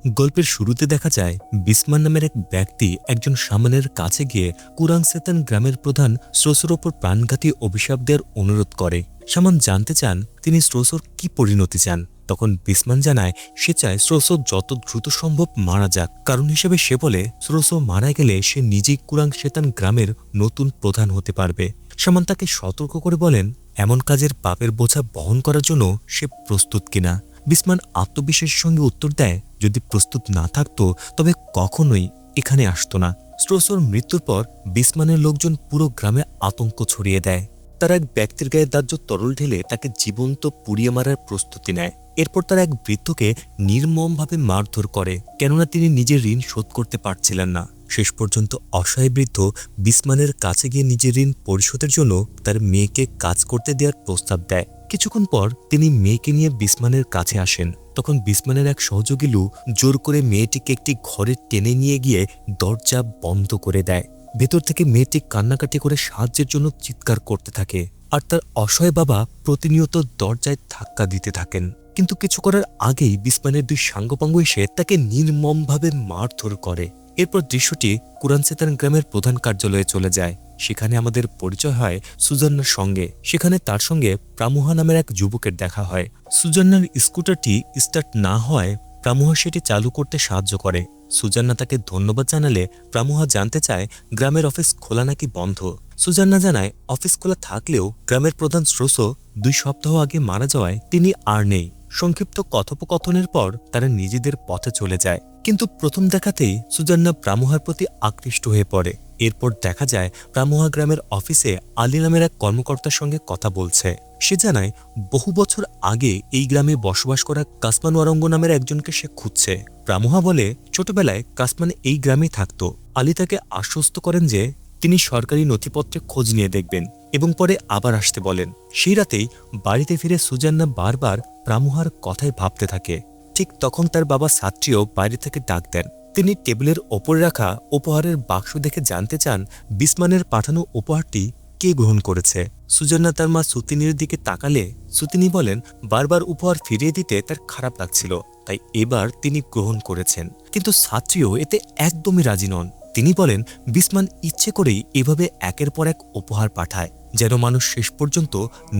গল্পের শুরুতে দেখা যায় বিসমান নামের এক ব্যক্তি একজন শামানের কাছে গিয়ে কুরাংসেতান গ্রামের প্রধান স্রোসোর ওপর প্রাণঘাতী অভিশাপ দেওয়ার অনুরোধ করে। শামান জানতে চান তিনি স্রোসোর কি পরিণতি চান। তখন বিসমান জানায় সে চায় স্রোসো যত দ্রুত সম্ভব মারা যাক। কারণ হিসেবে সে বলে স্রোসো মারা গেলে সে নিজেই কুরাংসেতান গ্রামের নতুন প্রধান হতে পারবে। শামান তাকে সতর্ক করে বলেন এমন কাজের পাপের বোঝা বহন করার জন্য সে প্রস্তুত কিনা। বিসমান আত্মবিশ্বাসের সঙ্গে উত্তর দেয় যদি প্রস্তুত না থাকতো তবে কখনোই এখানে আসতো না। স্ট্রোসোর মৃত্যুর পর বিসমানের লোকজন পুরো গ্রামে আতঙ্ক ছড়িয়ে দেয়। তারা এক ব্যক্তির গায়ে দাহ্য তরল ঢেলে তাকে জীবন্ত পুড়িয়ে মারার প্রস্তুতি নেয়। এরপর তারা এক বৃদ্ধকে নির্মমভাবে মারধর করে, কেননা তিনি নিজের ঋণ শোধ করতে পারছিলেন না। শেষ পর্যন্ত অসহায় বৃদ্ধ বিসমানের কাছে গিয়ে নিজের ঋণ পরিশোধের জন্য তার মেয়েকে কাজ করতে দেওয়ার প্রস্তাব দেয়। কিছুক্ষণ পর তিনি মেয়েকে নিয়ে বিসমানের কাছে আসেন। তখন বিসমানের এক সহযোগী লু জোর করে মেয়েটিকে একটি ঘরে টেনে নিয়ে গিয়ে দরজা বন্ধ করে দেয়। ভেতর থেকে মেয়েটি কান্নাকাটি করে সাহায্যের জন্য চিৎকার করতে থাকে, আর তার অসহায় বাবা প্রতিনিয়ত দরজায় ধাক্কা দিতে থাকেন। কিন্তু কিছু করার আগেই বিসমানের দুই সাঙ্গপাঙ্গ এসে তাকে নির্মমভাবে মারধর করে। এরপর দৃশ্যটি কুরানসেতান গ্রামের প্রধান কার্যালয়ে চলে যায়। সেখানে আমাদের পরিচয় হয় সুজান্নার সঙ্গে। সেখানে তার সঙ্গে প্রামুহা নামের এক যুবকের দেখা হয়। সুজান্নার স্কুটারটি স্টার্ট না হওয়ায় প্রামুহা সেটি চালু করতে সাহায্য করে। সুজান্না তাকে ধন্যবাদ জানালে প্রামুহা জানতে চায় গ্রামের অফিস খোলা নাকি বন্ধ। সুজান্না জানায় অফিস খোলা থাকলেও গ্রামের প্রধান স্রোসো 2 সপ্তাহ আগে মারা যাওয়ায় তিনি আর নেই। সংক্ষিপ্ত কথোপকথনের পর তারা নিজেদের পথে চলে যায়। কিন্তু প্রথম দেখাতেই সুজান্না প্রামুহার প্রতি আকৃষ্ট হয়ে পড়ে। এরপর দেখা যায় প্রামুহা গ্রামের অফিসে আলী নামের এক কর্মকর্তার সঙ্গে কথা বলছে। সে জানায় বহু বছর আগে এই গ্রামে বসবাস করা কাসমান ওয়ারঙ্গ নামের একজনকে সে খুঁজছে। প্রামুহা বলে ছোটবেলায় কাসমান এই গ্রামেই থাকত। আলী তাকে আশ্বস্ত করেন যে তিনি সরকারি নথিপত্রে খোঁজ নিয়ে দেখবেন এবং পরে আবার আসতে বলেন। সেই রাতেই বাড়িতে ফিরে সুজান্না বারবার প্রামুহার কথায় ভাবতে থাকে। ঠিক তখন তার বাবা সাত্রিও বাইরে থেকে ডাক দেন। তিনি টেবিলের ওপরে রাখা উপহারের বাক্স দেখে জানতে চান বিসমানের পাঠানো উপহারটি কে গ্রহণ করেছে। সুজান্না তার মা সুতিনির দিকে তাকালে সুতিনি বলেন বারবার উপহার ফিরিয়ে দিতে তার খারাপ লাগছিল, তাই এবার তিনি গ্রহণ করেছেন। কিন্তু সাত্রিও এতে একদমই রাজি নন। তিনি বলেন বিসমান ইচ্ছে করেই এভাবে একের পর এক উপহার পাঠায়, যেন মানুষ শেষ পর্যন্ত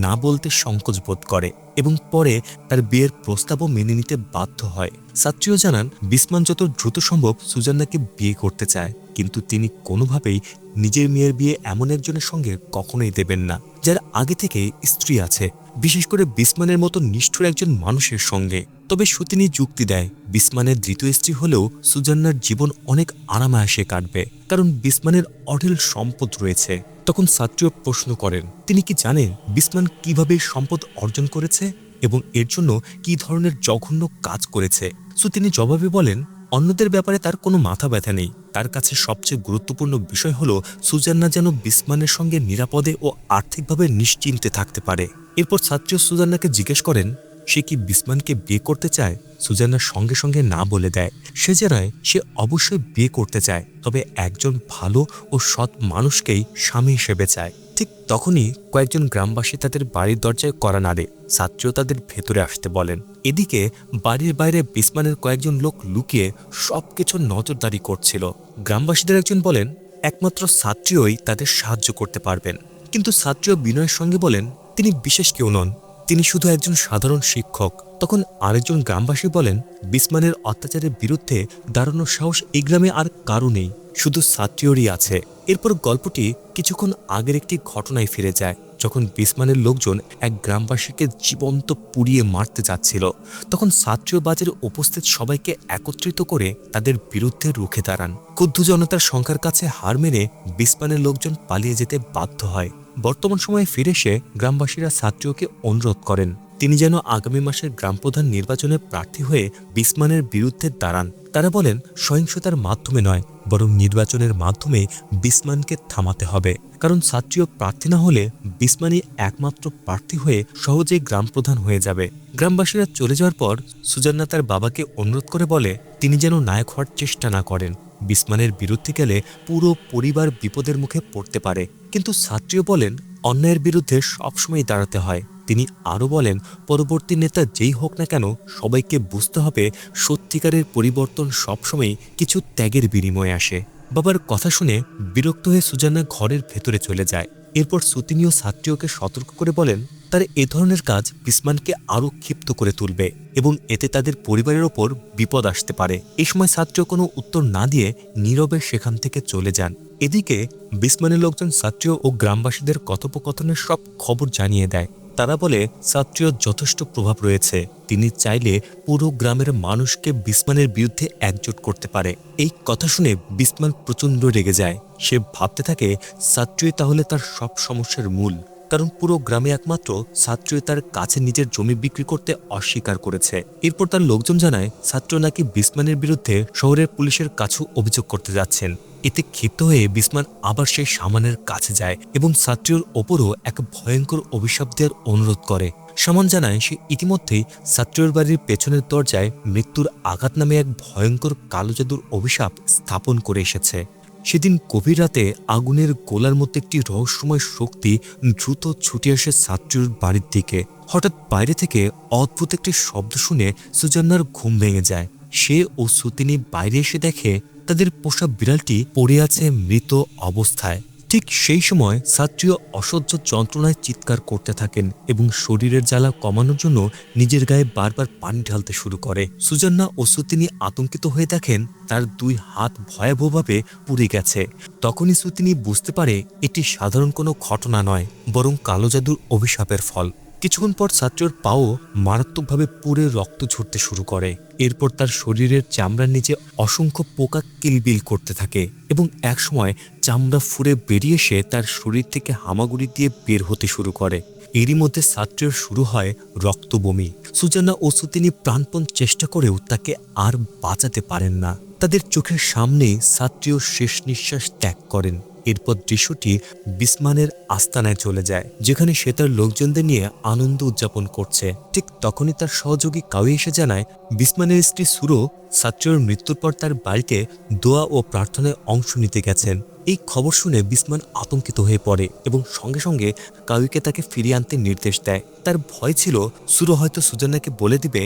না বলতে সংকোচ বোধ করে এবং পরে তার বিয়ের প্রস্তাবও মেনে নিতে বাধ্য হয়। সাত্রিও জানান বিসমান যত দ্রুত সম্ভব সুজান্নাকে বিয়ে করতে চায়, কিন্তু তিনি কোনোভাবেই নিজের মেয়ের বিয়ে এমন একজনের সঙ্গে কখনোই দেবেন না যার আগে থেকে স্ত্রী আছে, বিশেষ করে বিসমানের মতো নিষ্ঠুর একজন মানুষের সঙ্গে। তবে সুতিনি যুক্তি দেয় বিসমানের দ্বিতীয় স্ত্রী হলেও সুজান্নার জীবন অনেক আরামায়াসে কাটবে, কারণ বিসমানের অঢেল সম্পদ রয়েছে। তখন সাত্রিও প্রশ্ন করেন তিনি কি জানেন বিসমান কিভাবে সম্পদ অর্জন করেছে এবং এর জন্য কি ধরনের জঘন্য কাজ করেছে। সুতিনি জবাবে বলেন অন্যদের ব্যাপারে তার কোনো মাথা ব্যথা নেই, তার কাছে সবচেয়ে গুরুত্বপূর্ণ বিষয় হলো সুজান্না যেন বিসমানের সঙ্গে নিরাপদে ও আর্থিকভাবে নিশ্চিন্তে থাকতে পারে। এরপর সাত্রিও সুজান্নাকে জিজ্ঞেস করেন সে কি বিসমানকে বিয়ে করতে চায়। সুজান্নার সঙ্গে সঙ্গে না বলে দেয়। সে জানায় সে অবশ্যই বিয়ে করতে চায়, তবে একজন ভালো ও সৎ মানুষকেই স্বামী হিসেবে চায়। ঠিক তখনই কয়েকজন গ্রামবাসী তাদের বাড়ির দরজায় কড়া নাড়ে। সাত্রিও তাদের ভেতরে আসতে বলেন। এদিকে বাড়ির বাইরে বিসমানের কয়েকজন লোক লুকিয়ে সবকিছু নজরদারি করছিল। গ্রামবাসীদের একজন বলেন একমাত্র সাত্রিওই তাদের সাহায্য করতে পারবেন। কিন্তু সাত্রিও বিনয়ের সঙ্গে বলেন তিনি বিশেষ কেউ নন, তিনি শুধু একজন সাধারণ শিক্ষক। তখন আরেকজন গ্রামবাসী বলেন বিসমানের অত্যাচারের বিরুদ্ধে দাঁড়ানোর সাহস এই গ্রামে আর কারো নেই, শুধু সাত্রিওরই আছে। এরপর গল্পটি কিছুক্ষণ আগের একটি ঘটনায় ফিরে যায়, যখন বিসমানের লোকজন এক গ্রামবাসীকে জীবন্ত পুড়িয়ে মারতে যাচ্ছিল। তখন সাত্রিও বাজারে উপস্থিত সবাইকে একত্রিত করে তাদের বিরুদ্ধে রুখে দাঁড়ান। ক্ষুব্ধ জনতার সংখ্যার কাছে হার মেনে বিসমানের লোকজন পালিয়ে যেতে বাধ্য হয়। বর্তমান সময়ে ফিরে এসে গ্রামবাসীরা সাত্রিওকে অনুরোধ করেন তিনি যেন আগামী মাসের গ্রামপ্রধান নির্বাচনে প্রার্থী হয়ে বিসমানের বিরুদ্ধে দাঁড়ান। তারা বলেন সহিংসতার মাধ্যমে নয়, বরং নির্বাচনের মাধ্যমে বিসমানকে থামাতে হবে, কারণ সাত্রিও প্রার্থী না হলে বিসমানই একমাত্র প্রার্থী হয়ে সহজেই গ্রামপ্রধান হয়ে যাবে। গ্রামবাসীরা চলে যাওয়ার পর সুজান্না তার বাবাকে অনুরোধ করে বলে তিনি যেন নায়ক হওয়ার চেষ্টা না করেন। বিসমানের বিরুদ্ধে গেলে পুরো পরিবার বিপদের মুখে পড়তে পারে। কিন্তু সাত্রিও বলেন অন্যায়ের বিরুদ্ধে সবসময় দাঁড়াতে হয়। তিনি আরও বলেন, পরবর্তী নেতা যেই হোক না কেন, সবাইকে বুঝতে হবে সত্যিকারের পরিবর্তন সবসময় কিছু ত্যাগের বিনিময়ে আসে। বাবার কথা শুনে বিরক্ত হয়ে সুজানা ঘরের ভেতরে চলে যায়। এরপর সুতিনীয় সাত্রিওকে সতর্ক করে বলেন, তার এ ধরনের কাজ বিসমানকে আরও ক্ষিপ্ত করে তুলবে এবং এতে তাদের পরিবারের ওপর বিপদ আসতে পারে। এই সময় সাত্রিও কোনো উত্তর না দিয়ে নীরবে সেখান থেকে চলে যান। এদিকে বিসমানের লোকজন সাত্রিও ও গ্রামবাসীদের কথোপকথনের সব খবর জানিয়ে দেয়। তারা বলে সাত্রিওর যথেষ্ট প্রভাব রয়েছে, তিনি চাইলে পুরো গ্রামের মানুষকে বিসমানের বিরুদ্ধে একজোট করতে পারে। এই কথা শুনে বিসমান প্রচণ্ড রেগে যায়। সে ভাবতে থাকে সাত্রিও তাহলে তার সব সমস্যার মূল, কারণ পুরো গ্রামে একমাত্র সাত্রিও তার কাছে নিজের জমি বিক্রি করতে অস্বীকার করেছে। এরপর তার লোকজন জানায় সাত্রিও নাকি বিসমানের বিরুদ্ধে শহরের পুলিশের কাছেও অভিযোগ করতে যাচ্ছেন। এতে ক্ষিপ্ত হয়ে বিসমান আবার সেই সামানের কাছে যায় এবং সাত্রিওর ওপরও এক ভয়ঙ্কর অভিশাপ দেওয়ার অনুরোধ করে। সামান জানায় সে ইতিমধ্যেই সাত্রিওর বাড়ির পেছনের দরজায় মৃত্যুর আঘাত নামে এক ভয়ঙ্কর কালো জাদুর অভিশাপ স্থাপন করে এসেছে। সেদিন গভীর রাতে আগুনের গোলার মধ্যে একটি রহস্যময় শক্তি দ্রুত ছুটে আসে সাত্রিওর বাড়ির দিকে। হঠাৎ বাইরে থেকে অদ্ভুত একটি শব্দ শুনে সুজান্নার ঘুম ভেঙে যায়। সে ও সুতিনী বাইরে এসে দেখে তাদের পোষা বিড়ালটি পড়ে আছে মৃত অবস্থায়। ঠিক সেই সময় সাত্রিও অসহ্য যন্ত্রণায় চিৎকার করতে থাকেন এবং শরীরের জ্বালা কমানোর জন্য নিজের গায়ে বারবার পানি ঢালতে শুরু করে। সুজান্না ও সুতিনী আতঙ্কিত হয়ে দেখেন তার দুই হাত ভয়াবহভাবে পুড়ে গেছে। তখনই সুতিনী বুঝতে পারে এটি সাধারণ কোনো ঘটনা নয়, বরং কালো জাদুর অভিশাপের ফল। কিছুক্ষণ পর সাত্রিওর পাও মারাত্মকভাবে পুড়ে রক্ত ঝরতে শুরু করে। এরপর তার শরীরের চামড়ার নিচে অসংখ্য পোকা কিলবিল করতে থাকে এবং একসময় চামড়া ফুঁড়ে বেরিয়ে এসে তার শরীর থেকে হামাগুড়ি দিয়ে বের হতে শুরু করে। এরই মধ্যে সাত্রিওর শুরু হয় রক্তবমি। সুজানা ও সুতিনী প্রাণপণ চেষ্টা করেও তাকে আর বাঁচাতে পারেন না। তাদের চোখের সামনেই সাত্রিও শেষ নিঃশ্বাস ত্যাগ করেন। এরপর দৃশ্যটি বিসমানের আস্তানায় চলে যায়, যেখানে সে তার লোকজনদের নিয়ে আনন্দ উদযাপন করছে। ঠিক তখনই তার সহযোগী কাউই এসে জানায় বিসমানের স্ত্রী সুরো সাত্রিওর মৃত্যুর পর তার বাড়িতে দোয়া ও প্রার্থনায় অংশ নিতে গেছেন। এই খবর শুনে বিসমান আতঙ্কিত হয়ে পড়ে এবং সঙ্গে সঙ্গে কাউইকে তাকে ফিরিয়ে আনতে নির্দেশ দেয়। তার ভয় ছিল সুরো হয়তো সুজানাকে বলে দিবে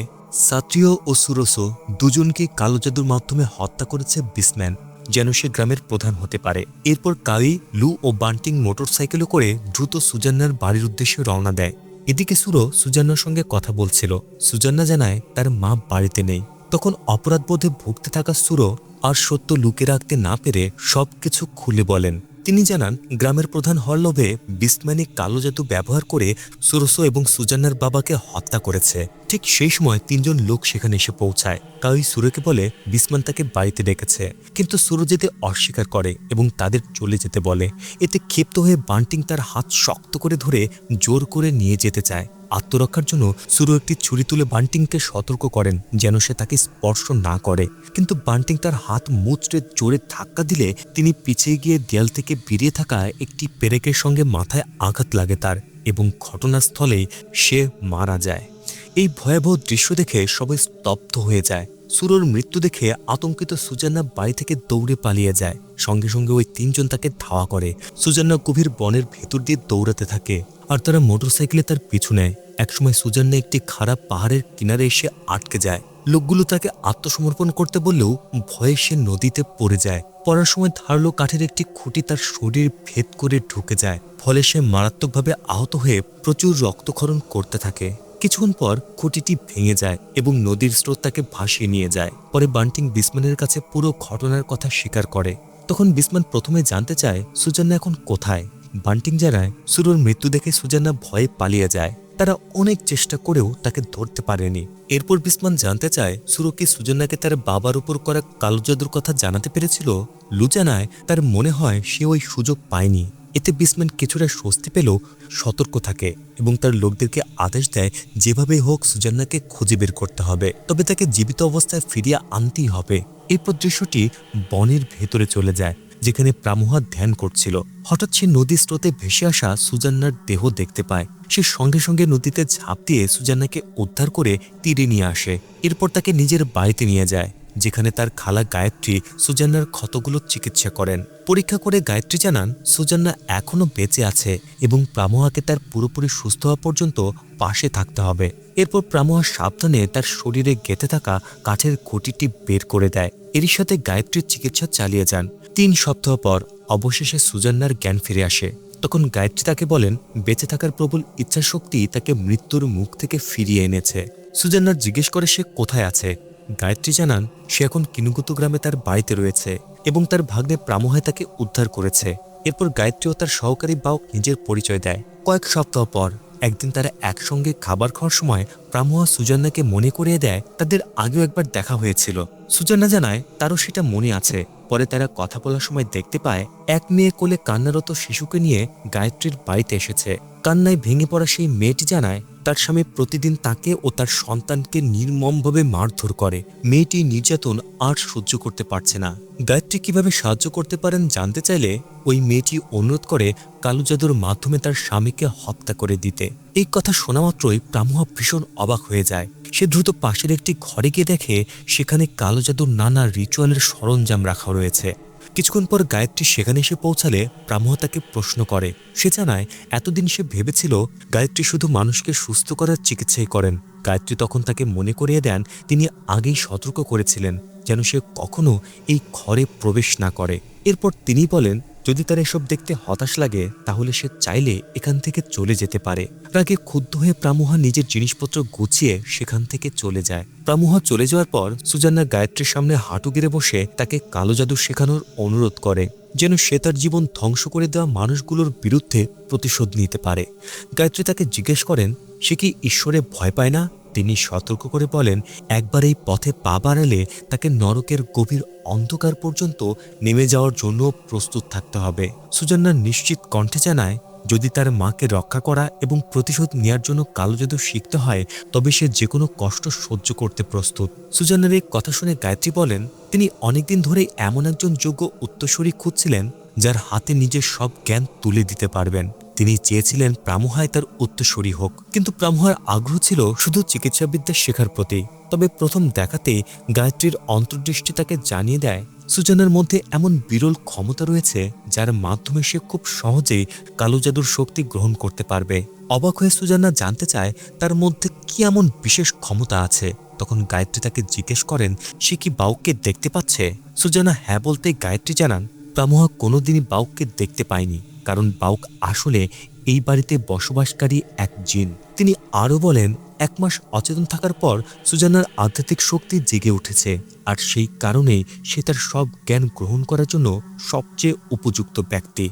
সাত্রিও ও সুরোসো দুজনকে কালো জাদুর মাধ্যমে হত্যা করেছে বিসম্যান, যেন সে গ্রামের প্রধান হতে পারে। এরপর কাউই, লু ও বান্টিং মোটরসাইকেলে করে দ্রুত সুজান্নার বাড়ির উদ্দেশ্যে রওনা দেয়। এদিকে সুরো সুজান্নার সঙ্গে কথা বলছিল। সুজান্না জানায় তার মা বাড়িতে নেই। তখন অপরাধবোধে ভুগতে থাকা সুরো আর সত্য লুকিয়ে রাখতে না পেরে সবকিছু খুলে বলেন। তিনি জানান গ্রামের প্রধান হওয়ার লোভে বিসম্যানি কালো জাদু ব্যবহার করে সুরোসো এবং সুজান্নার বাবাকে হত্যা করেছে। ঠিক সেই সময় তিনজন লোক সেখানে এসে পৌঁছায়। কাউই সুরোকে বলে বিসমান তাকে বাড়িতে ডেকেছে, কিন্তু সুরো যেতে অস্বীকার করে এবং তাদের চলে যেতে বলে। এতে ক্ষিপ্ত হয়ে বান্টিং তার হাত শক্ত করে ধরে জোর করে নিয়ে যেতে চায়। আত্মরক্ষার জন্য সুরো একটি ছুরি তুলে বান্টিংকে সতর্ক করেন যেন সে তাকে স্পর্শ না করে, কিন্তু বান্টিং তার হাত মুচড়ে জোরে ধাক্কা দিলে তিনি পিছিয়ে গিয়ে দেয়াল থেকে বেরিয়ে থাকা একটি পেরেকের সঙ্গে মাথায় আঘাত লাগে তার এবং ঘটনাস্থলেই সে মারা যায়। এই ভয়াবহ দৃশ্য দেখে সবাই স্তব্ধ হয়ে যায়। সুরোর মৃত্যু দেখে আতঙ্কিত সুজান্না বাড়ি থেকে দৌড়ে পালিয়ে যায়। সঙ্গে সঙ্গে ওই তিনজন তাকে ধাওয়া করে। সুজান্না গভীর বনের ভেতর দিয়ে দৌড়াতে থাকে আর তারা মোটরসাইকেলে তার পিছু নেয়। একসময় সুজান্না একটি খারাপ পাহাড়ের কিনারে এসে আটকে যায়। লোকগুলো তাকে আত্মসমর্পণ করতে বললেও ভয়ে সে নদীতে পড়ে যায়। পড়ার সময় ধারালো কাঠের একটি খুঁটি তার শরীর ভেদ করে ঢুকে যায়, ফলে সে মারাত্মকভাবে আহত হয়ে প্রচুর রক্তক্ষরণ করতে থাকে। কিছুক্ষণ পর খুঁটিটি ভেঙে যায় এবং নদীর স্রোত তাকে ভাসিয়ে নিয়ে যায়। পরে বান্টিং বিসমানের কাছে পুরো ঘটনার কথা স্বীকার করে। তখন বিসমান প্রথমে জানতে চায় সুজান্না এখন কোথায়। বান্টিং জানায় সুরোর মৃত্যু দেখে সুজান্না ভয়ে পালিয়ে যায়। তারা অনেক চেষ্টা করেও তাকে ধরতে পারেনি। এরপর বিসমান জানতে চায় সুরো কি সুজান্নাকে তার বাবার উপর করা কালো জাদুর কথা জানাতে পেরেছিল। লু জানায় তার মনে হয় সে ওই সুযোগ পায়নি। এতে বিসমান কিছুটা স্বস্তি পেলেও সতর্ক থাকে এবং তার লোকদেরকে আদেশ দেয় যেভাবেই হোক সুজান্নাকে খুঁজে বের করতে হবে, তবে তাকে জীবিত অবস্থায় ফিরিয়ে আনতেই হবে। এরপর দৃশ্যটি বনের ভেতরে চলে যায়, যেখানে প্রামোহা ধ্যান করছিল। হঠাৎ সে নদীর স্রোতে ভেসে আসা সুজান্নার দেহ দেখতে পায়। সে সঙ্গে সঙ্গে নদীতে ঝাঁপ দিয়ে সুজান্নাকে উদ্ধার করে তীরে নিয়ে আসে। এরপর তাকে নিজের বাড়িতে নিয়ে যায়। যেখানে তার খালা গায়ত্রী সুজান্নার ক্ষতগুলো চিকিৎসা করেন। পরীক্ষা করে গায়ত্রী জানান সুজান্না এখনও বেঁচে আছে এবং প্রামোহাকে তার পুরোপুরি সুস্থ হওয়া পর্যন্ত পাশে থাকতে হবে। এরপর প্রামোহা সাবধানে তার শরীরে গেঁথে থাকা কাঠের খুঁটিটি বের করে দেয়। এরই সাথে গায়ত্রীর চিকিৎসা চালিয়ে যান। 3 সপ্তাহ পর অবশেষে সুজান্নার জ্ঞান ফিরে আসে। তখন গায়ত্রী তাকে বলেন বেঁচে থাকার প্রবল ইচ্ছাশক্তি তাকে মৃত্যুর মুখ থেকে ফিরিয়ে এনেছে। সুজান্না জিজ্ঞেস করে সে কোথায় আছে। গায়ত্রী জানান সে এখন কিনুগুতু গ্রামে তার বাড়িতে রয়েছে এবং তার ভাগ্নে প্রামোহায় তাকে উদ্ধার করেছে। এরপর গায়ত্রী ও তার সহকারী বাউক নিজের পরিচয় দেয়। কয়েক সপ্তাহ পর একদিন তারা একসঙ্গে খাবার খাওয়ার সময় প্রামোহা সুজান্নাকে মনে করিয়ে দেয় তাদের আগেও একবার দেখা হয়েছিল। সুজান্না জানায় তারও সেটা মনে আছে। পরে তারা কথা বলার সময় দেখতে পায় এক মেয়ে কোলে কান্নারত শিশুকে নিয়ে গায়ত্রীর বাড়িতে এসেছে। কান্নায় ভেঙে পড়া সেই মেয়েটি জানায় তার স্বামী প্রতিদিন তাকে ও তার সন্তানকে নির্মমভাবে মারধর করে। মেয়েটি নির্যাতন আর সহ্য করতে পারছে না। গায়ত্রী কিভাবে সাহায্য করতে পারেন জানতে চাইলে ওই মেয়েটি অনুরোধ করে কালো জাদুর মাধ্যমে তার স্বামীকে হত্যা করে দিতে। এই কথা শোনা মাত্রই প্রামোহা ভীষণ অবাক হয়ে যায়। সে দ্রুত পাশের একটি ঘরে গিয়ে দেখে সেখানে কালো জাদুর নানা রিচুয়ালের সরঞ্জাম রাখা রয়েছে। কিছুক্ষণ পর গায়ত্রী সেখানে এসে পৌঁছালে প্রামোহা তাকে প্রশ্ন করে। সে জানায় এতদিন সে ভেবেছিল গায়ত্রী শুধু মানুষকে সুস্থ করার চিকিৎসাই করেন। গায়ত্রী তখন তাকে মনে করিয়ে দেন তিনি আগেই সতর্ক করেছিলেন যেন সে কখনো এই ঘরে প্রবেশ না করে। এরপর তিনি বলেন যদি তার এসব দেখতে হতাশ লাগে তাহলে সে চাইলে এখান থেকে চলে যেতে পারে। রাগে ক্ষুব্ধ হয়ে প্রামোহা নিজের জিনিসপত্র গুছিয়ে সেখান থেকে চলে যায়। প্রামোহা চলে যাওয়ার পর সুজান্না গায়ত্রীর সামনে হাঁটু গেড়ে বসে তাকে কালো জাদু শেখানোর অনুরোধ করে যেন সে তার জীবন ধ্বংস করে দেওয়া মানুষগুলোর বিরুদ্ধে প্রতিশোধ নিতে পারে। গায়ত্রী তাকে জিজ্ঞেস করেন সে কি ঈশ্বরে ভয় পায় না। তিনি সতর্ক করে বলেন একবার এই পথে পা বাড়ালে তাকে নরকের গভীর অন্ধকার পর্যন্ত নেমে যাওয়ার জন্য প্রস্তুত থাকতে হবে। সুজান্না নিশ্চিত কণ্ঠে জানায় যদি তার মাকে রক্ষা করা এবং প্রতিশোধ নেওয়ার জন্য কালো জাদু শিখতে হয় তবে সে যে কোনো কষ্ট সহ্য করতে প্রস্তুত। সুজান্নার এই কথা শুনে গায়ত্রী বলেন তিনি অনেকদিন ধরেই এমন একজন যোগ্য উত্তরসূরি খুঁজছিলেন যার হাতে নিজের সব জ্ঞান তুলে দিতে পারবেন। তিনি চেয়েছিলেন প্রামোহায় তার উত্তরসূরি হোক, কিন্তু প্রামোহার আগ্রহ ছিল শুধু চিকিৎসাবিদ্যা শেখার প্রতি। তবে প্রথম দেখাতেই গায়ত্রীর অন্তর্দৃষ্টি তাকে জানিয়ে দেয় সুজানার মধ্যে এমন বিরল ক্ষমতা রয়েছে যার মাধ্যমে সে খুব সহজেই কালো জাদুর শক্তি গ্রহণ করতে পারবে। অবাক হয়ে সুজানা জানতে চায় তার মধ্যে কি এমন বিশেষ ক্ষমতা আছে। তখন গায়ত্রী তাকে জিজ্ঞেস করেন সে কি বাউককে দেখতে পাচ্ছে। সুজানা হ্যাঁ বলতেই গায়ত্রী জানান প্রামোহা কোনোদিনই বাউককে দেখতে পায়নি, কারণ বাউক আসলে এই বাড়িতে বসবাসকারী এক জিন। তিনি আরও বলেন 1 মাস অচেতন থাকার পর সুজানার আধ্যাত্মিক শক্তি জেগে উঠেছে, আর সেই কারণেই সে তার সব জ্ঞান গ্রহণ করার জন্য সবচেয়ে উপযুক্ত ব্যক্তি।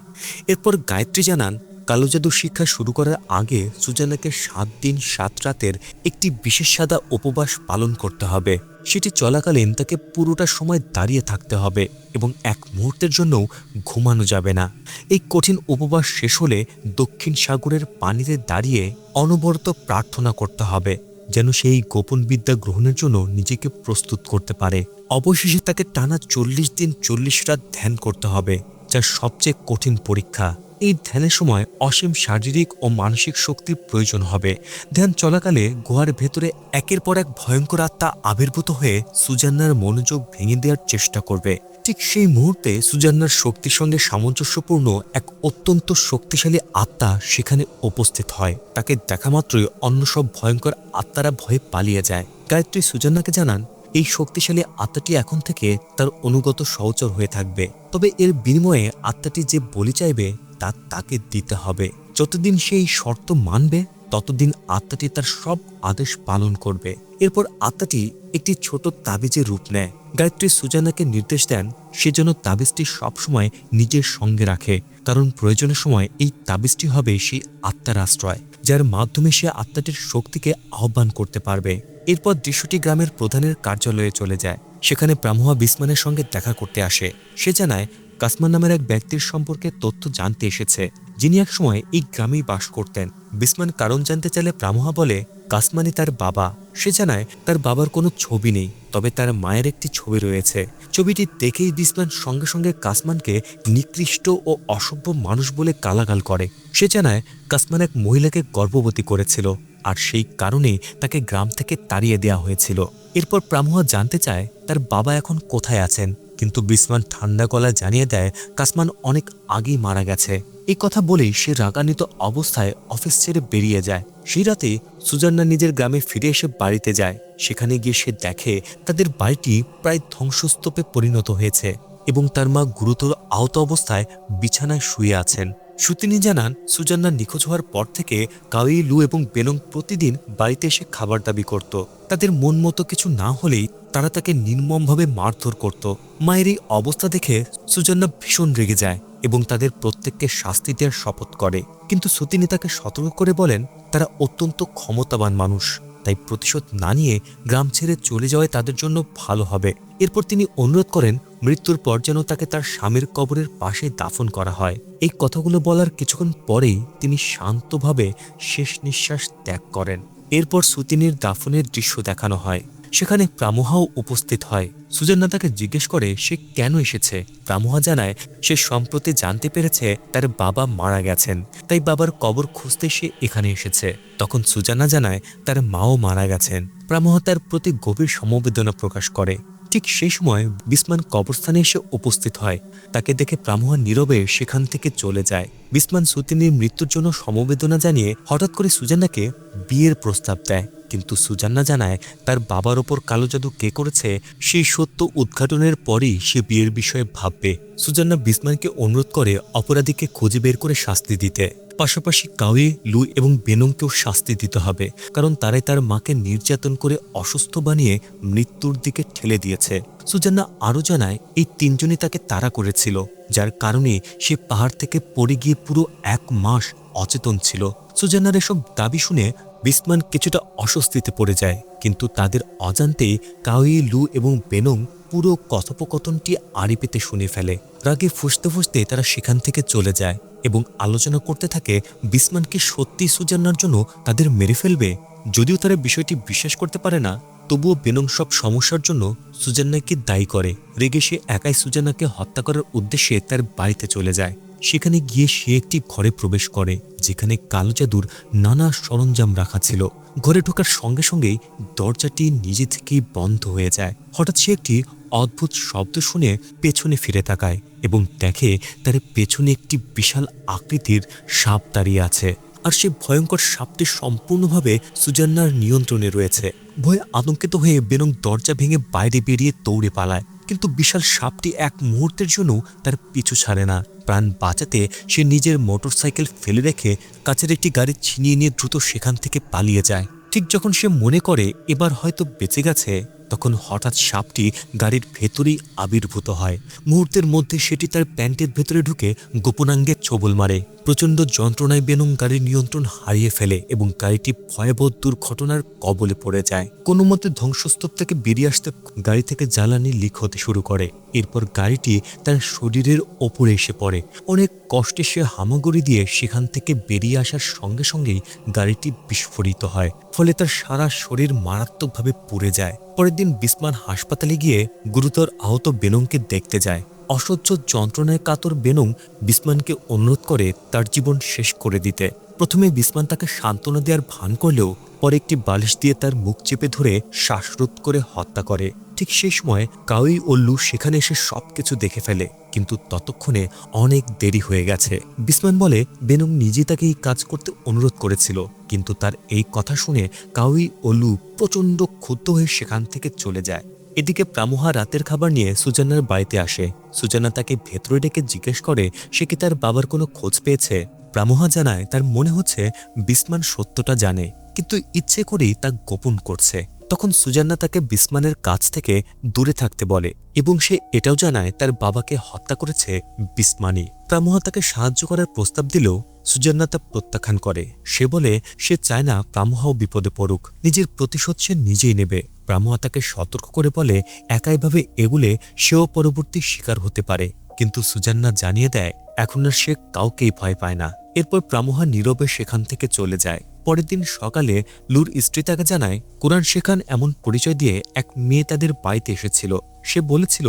এরপর গায়ত্রী জানান কালো জাদু শিক্ষা শুরু করার আগে সুজানাকে 7 দিন 7 রাতের একটি বিশেষ সাদা উপবাস পালন করতে হবে। সেটি চলাকালীন তাকে পুরোটা সময় দাঁড়িয়ে থাকতে হবে এবং 1 মুহূর্তের জন্যও ঘুমানো যাবে না। এই কঠিন উপবাস শেষ হলে দক্ষিণ সাগরের পানিতে দাঁড়িয়ে অনবরত প্রার্থনা করতে হবে যেন সেই গোপন বিদ্যা গ্রহণের জন্য নিজেকে প্রস্তুত করতে পারে। অবশেষে তাকে টানা 40 দিন 40 রাত ধ্যান করতে হবে, যা সবচেয়ে কঠিন পরীক্ষা। এই ধ্যানের সময় অসীম শারীরিক ও মানসিক শক্তির প্রয়োজন হবে। ধ্যান চলাকালে গুহার ভেতরে একের পর এক ভয়ঙ্কর আত্মা আবির্ভূত হয়ে সুজান্নার মনোযোগ ভেঙে দেওয়ার চেষ্টা করবে। ঠিক সেই মুহূর্তে সুজান্নার শক্তির সঙ্গে সামঞ্জস্যপূর্ণ এক অত্যন্ত শক্তিশালী আত্মা সেখানে উপস্থিত হয়। তাকে দেখা মাত্রই অন্য সব ভয়ঙ্কর আত্মারা ভয়ে পালিয়ে যায়। গায়ত্রী সুজান্নাকে জানান এই শক্তিশালী আত্মাটি এখন থেকে তার অনুগত সহচর হয়ে থাকবে, তবে এর বিনিময়ে আত্মাটি যে বলি চাইবে তা তাকে দিতে হবে। যতদিন সেই শর্ত মানবে ততদিন আত্মাটি তার সব আদেশ পালন করবে। এরপর আত্মাটি একটি ছোট তাবিজের রূপ নেয়। গায়ত্রী সুজানাকে নির্দেশ দেন সে যেন তাবিজটি সবসময় নিজের সঙ্গে রাখে, কারণ প্রয়োজনের সময় এই তাবিজটি হবে সেই আত্মার আশ্রয়, যার মাধ্যমে সে আত্মাটির শক্তিকে আহ্বান করতে পারবে। এরপর দৃশ্যটি গ্রামের প্রধানের কার্যালয়ে চলে যায়। সেখানে প্রামোহা বিসমানের সঙ্গে দেখা করতে আসে। সে জানায় কাসমান নামের এক ব্যক্তির সম্পর্কে তথ্য জানতে এসেছে, যিনি এক সময় এই গ্রামেই বাস করতেন। বিসমান কারণ জানতে চাইলে প্রামোহা বলে কাসমানই তার বাবা। সে জানায় তার বাবার কোনো ছবি নেই, তবে তার মায়ের একটি ছবি রয়েছে। ছবিটি দেখেই বিসমান সঙ্গে সঙ্গে কাসমানকে নিকৃষ্ট ও অসভ্য মানুষ বলে গালাগাল করে। সে জানায় কাসমান এক মহিলাকে গর্ভবতী করেছিল, আর সেই কারণেই তাকে গ্রাম থেকে তাড়িয়ে দেওয়া হয়েছিল। এরপর প্রামুহা জানতে চায় তার বাবা এখন কোথায় আছেন, কিন্তু বিসমান ঠান্ডা গলায় জানিয়ে দেয় কাসমান অনেক আগেই মারা গেছে। এই কথা বলেই সে রাগান্বিত অবস্থায় অফিস ছেড়ে বেরিয়ে যায়। সেই রাতে সুজান্না নিজের গ্রামে ফিরে এসে বাড়িতে যায়। সেখানে গিয়ে সে দেখে তাদের বাড়িটি প্রায় ধ্বংসস্তূপে পরিণত হয়েছে এবং তার মা গুরুতর আহত অবস্থায় বিছানায় শুয়ে আছেন। সুতিনি জানান সুজান্না নিখোঁজ হওয়ার পর থেকে কাউই, লু এবং বেনং প্রতিদিন বাড়িতে এসে খাবার দাবি করত। তাদের মন মতো কিছু না হলেই তারা তাকে নির্মমভাবে মারধর করত। মায়ের এই অবস্থা দেখে সুজান্না ভীষণ রেগে যায় এবং তাদের প্রত্যেককে শাস্তি দেওয়ার শপথ করে। কিন্তু সুতিনি তাকে সতর্ক করে বলেন তারা অত্যন্ত ক্ষমতাবান মানুষ, তাই প্রতিশোধ না নিয়ে গ্রাম ছেড়ে চলে যাওয়ায় তাদের জন্য ভালো হবে। এরপর তিনি অনুরোধ করেন মৃত্যুর পর যেন তাকে তার স্বামীর কবরের পাশে দাফন করা হয়। এই কথাগুলো বলার কিছুক্ষণ পরেই তিনি শান্তভাবে শেষ নিঃশ্বাস ত্যাগ করেন। এরপর সুতিনির দাফনের দৃশ্য দেখানো হয়। সেখানে প্রামুহাও উপস্থিত হয়। সুজান্না তাকে জিজ্ঞেস করে সে কেন এসেছে। প্রামুহা জানায় সে সম্প্রতি জানতে পেরেছে তার বাবা মারা গেছেন, তাই বাবার কবর খুঁজতে সে এখানে এসেছে। তখন সুজান্না জানায় তার মাও মারা গেছেন। প্রামুহা তার প্রতি গভীর সমবেদনা প্রকাশ করে। ঠিক সেই সময় বিসমান কবরস্থানে এসে উপস্থিত হয়। তাকে দেখে প্রামুহা নীরবে সেখান থেকে চলে যায়। বিসমান সুতিনির মৃত্যুর জন্য সমবেদনা জানিয়ে হঠাৎ করে সুজান্নাকে বিয়ের প্রস্তাব দেয়, কিন্তু সুজান্না জানায় তার বাবার ওপর কালো জাদু কে করেছে সেই সত্য উদ্ঘাটনের পরই সে বিয়ের বিষয়ে ভাববে। সুজান্না বিসমানকে অনুরোধ করে অপরাধীকে খুঁজে বের করে শাস্তি দিতে, পাশাপাশি কাউই, লু এবং বেনংকেও শাস্তি দিতে হবে, কারণ তারাই তার মাকে নির্যাতন করে অসুস্থ বানিয়ে মৃত্যুর দিকে ঠেলে দিয়েছে। সুজান্না আরও জানায় এই তিনজনই তাকে তাড়া করেছিল, যার কারণে সে পাহাড় থেকে পড়ে গিয়ে পুরো 1 মাস অচেতন ছিল। সুজান্নার এসব দাবি শুনে বিসমান কিছুটা অস্বস্তিতে পড়ে যায়, কিন্তু তাদের অজান্তেই কাউই, লু এবং বেনং পুরো কথোপকথনটি আড়ি পেতে শুনে ফেলে। রাগে ফুঁসতে ফুঁসতে তারা সেখান থেকে চলে যায় এবং আলোচনা করতে থাকে বিসমান কি সত্যি সুজান্নার জন্য তাদের মেরে ফেলবে। যদিও তারা বিষয়টি বিশ্বাস করতে পারে না, তবুও বেনং সব সমস্যার জন্য সুজান্নাকে দায়ী করে। রেগে সে একাই সুজান্নাকে হত্যা করার উদ্দেশ্যে তার বাড়িতে চলে যায়। সেখানে গিয়ে সে একটি ঘরে প্রবেশ করে যেখানে কালো জাদুর নানা সরঞ্জাম রাখা ছিল। ঘরে ঢোকার সঙ্গে সঙ্গেই দরজাটি নিজে থেকেই বন্ধ হয়ে যায়। হঠাৎ সে একটি অদ্ভুত শব্দ শুনে পেছনে ফিরে তাকায় এবং দেখে তার পেছনে একটি বিশাল আকৃতির সাপ দাঁড়িয়ে আছে, আর সে ভয়ঙ্কর সাপটি সম্পূর্ণভাবে সুজান্নার নিয়ন্ত্রণে রয়েছে। ভয়ে আতঙ্কিত হয়ে বেনং দরজা ভেঙে বাইরে বেরিয়ে দৌড়ে পালায়, কিন্তু বিশাল সাপটি এক মুহূর্তের জন্য তার পিছু ছাড়ে না। প্রাণ বাঁচাতে সে নিজের মোটরসাইকেল ফেলে রেখে কাছের একটি গাড়ি ছিনিয়ে নিয়ে দ্রুত সেখান থেকে পালিয়ে যায়। ঠিক যখন সে মনে করে এবার হয়তো বেঁচে গেছে, তখন হঠাৎ সাপটি গাড়ির ভেতরেই আবির্ভূত হয়। মুহূর্তের মধ্যে সেটি তার প্যান্টের ভেতরে ঢুকে গোপনাঙ্গে ছোবল মারে। প্রচণ্ড যন্ত্রণায় বেনং গাড়ির নিয়ন্ত্রণ হারিয়ে ফেলে এবং গাড়িটি ভয়াবহ দুর্ঘটনার কবলে পড়ে যায়। কোনো মতে ধ্বংসস্তূপ থেকে বেরিয়ে আসতে গাড়ি থেকে জ্বালানি লিক হতে শুরু করে। এরপর গাড়িটি তার শরীরের ওপরে এসে পড়ে। অনেক কষ্টে সে হামাগুড়ি দিয়ে সেখান থেকে বেরিয়ে আসার সঙ্গে সঙ্গেই গাড়িটি বিস্ফোরিত হয়, ফলে তার সারা শরীর মারাত্মকভাবে পুড়ে যায়। পরের দিন বিসমান হাসপাতালে গিয়ে গুরুতর আহত বেনংকে দেখতে যায়। অসহ্য যন্ত্রণায় কাতর বেনং বিসমানকে অনুরোধ করে তার জীবন শেষ করে দিতে। প্রথমে বিসমান তাকে সান্ত্বনা দেওয়ার ভান করলেও পরে একটি বালিশ দিয়ে তার মুখ চেপে ধরে শ্বাসরোধ করে হত্যা করে। ঠিক সেই সময় কাউই ও লু সেখানে এসে সবকিছু দেখে ফেলে, কিন্তু ততক্ষণে অনেক দেরি হয়ে গেছে। বিসমান বলে বেনং নিজে তাকে এই কাজ করতে অনুরোধ করেছিল, কিন্তু তার এই কথা শুনে কাউই ও লু প্রচণ্ড ক্ষুব্ধ হয়ে সেখান থেকে চলে যায়। এদিকে প্রামুহা রাতের খাবার নিয়ে সুজান্নার বাড়িতে আসে। সুজান্না তাকে ভেতরে ডেকে জিজ্ঞেস করে সে কি তার বাবার কোনো খোঁজ পেয়েছে। প্রামুহা জানায় তার মনে হচ্ছে বিসমান সত্যটা জানে, কিন্তু ইচ্ছে করেই তা গোপন করছে। তখন সুজান্না তাকে বিসমানের কাছ থেকে দূরে থাকতে বলে এবং সে এটাও জানায় তার বাবাকে হত্যা করেছে বিসমানই। প্রামুহা তাকে সাহায্য করার প্রস্তাব দিলেও সুজান্না তা প্রত্যাখ্যান করে। সে বলে সে চায় না প্রামুহাও বিপদে পড়ুক, নিজের প্রতিশোধ সে নিজেই নেবে। প্রামুহা তাকে সতর্ক করে বলে একাইভাবে এগুলে সেও পরবর্তী শিকার হতে পারে, কিন্তু সুজান্না জানিয়ে দেয় এখন আর সে কাউকেই ভয় পায় না। এরপর প্রামুহা নীরবে সেখান থেকে চলে যায়। পরের দিন সকালে লুর স্ত্রী তাকে জানায় কোরআন শেখান এমন পরিচয় দিয়ে এক মেয়ে তাদের বাড়িতে এসেছিল। সে বলেছিল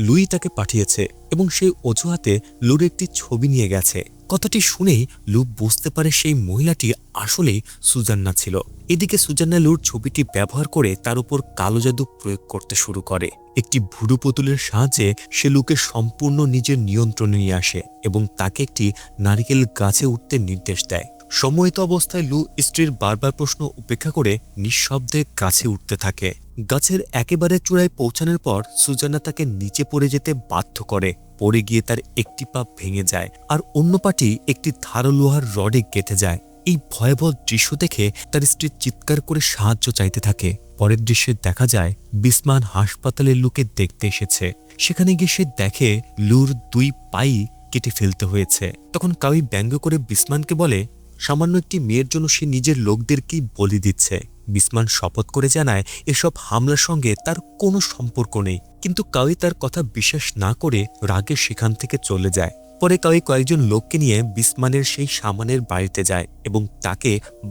লুই তাকে পাঠিয়েছে এবং সেই অজুহাতে লুর একটি ছবি নিয়ে গেছে। কথাটি শুনেই লু বুঝতে পারে সেই মহিলাটি আসলেই সুজান্না ছিল। এদিকে সুজান্না লুর ছবিটি ব্যবহার করে তার উপর কালো জাদু প্রয়োগ করতে শুরু করে। একটি ভুরু পুতুলের সাহায্যে সে লুকে সম্পূর্ণ নিজের নিয়ন্ত্রণে নিয়ে আসে এবং তাকে একটি নারিকেল গাছে উঠতে নির্দেশ দেয়। সম্মোহিত অবস্থায় লু স্ত্রীর বারবার প্রশ্ন উপেক্ষা করে নিঃশব্দে গাছে উঠতে থাকে। গাছের একেবারে চূড়ায় পৌঁছানোর পর সুজান্না তাকে নিচে পড়ে যেতে বাধ্য করে। পড়ে গিয়ে তার একটি পা ভেঙে যায় আর অন্য পাটি একটি ধারালো লোহার রডে গেঁথে যায়। এই ভয়াবহ দৃশ্য দেখে তার স্ত্রী চিৎকার করে সাহায্য চাইতে থাকে। পরের দৃশ্যে দেখা যায় বিসমান হাসপাতালে লুকে দেখতে এসেছে। সেখানে গিয়ে সে দেখে লুর 2 পাই কেটে ফেলতে হয়েছে। তখন কাউই ব্যঙ্গ করে বিসমানকে বলে সামান্য একটি মেয়ের জন্য সে নিজের লোকদেরকেই বলি দিচ্ছে। বিসমান শপথ করে জানায় এসব হামলার সঙ্গে তার কোনো সম্পর্ক নেই, কিন্তু কাউই তার কথা বিশ্বাস না করে রাগে সেখান থেকে চলে যায়। পরে কাউই কয়েকজন লোককে নিয়ে বিসমানের সেই সামানের বাড়িতে যায় এবং তাকে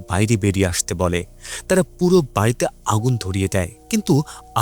বাইরে বেরিয়ে আসতে বলে। তারা পুরো বাড়িতে আগুন ধরিয়ে দেয়, কিন্তু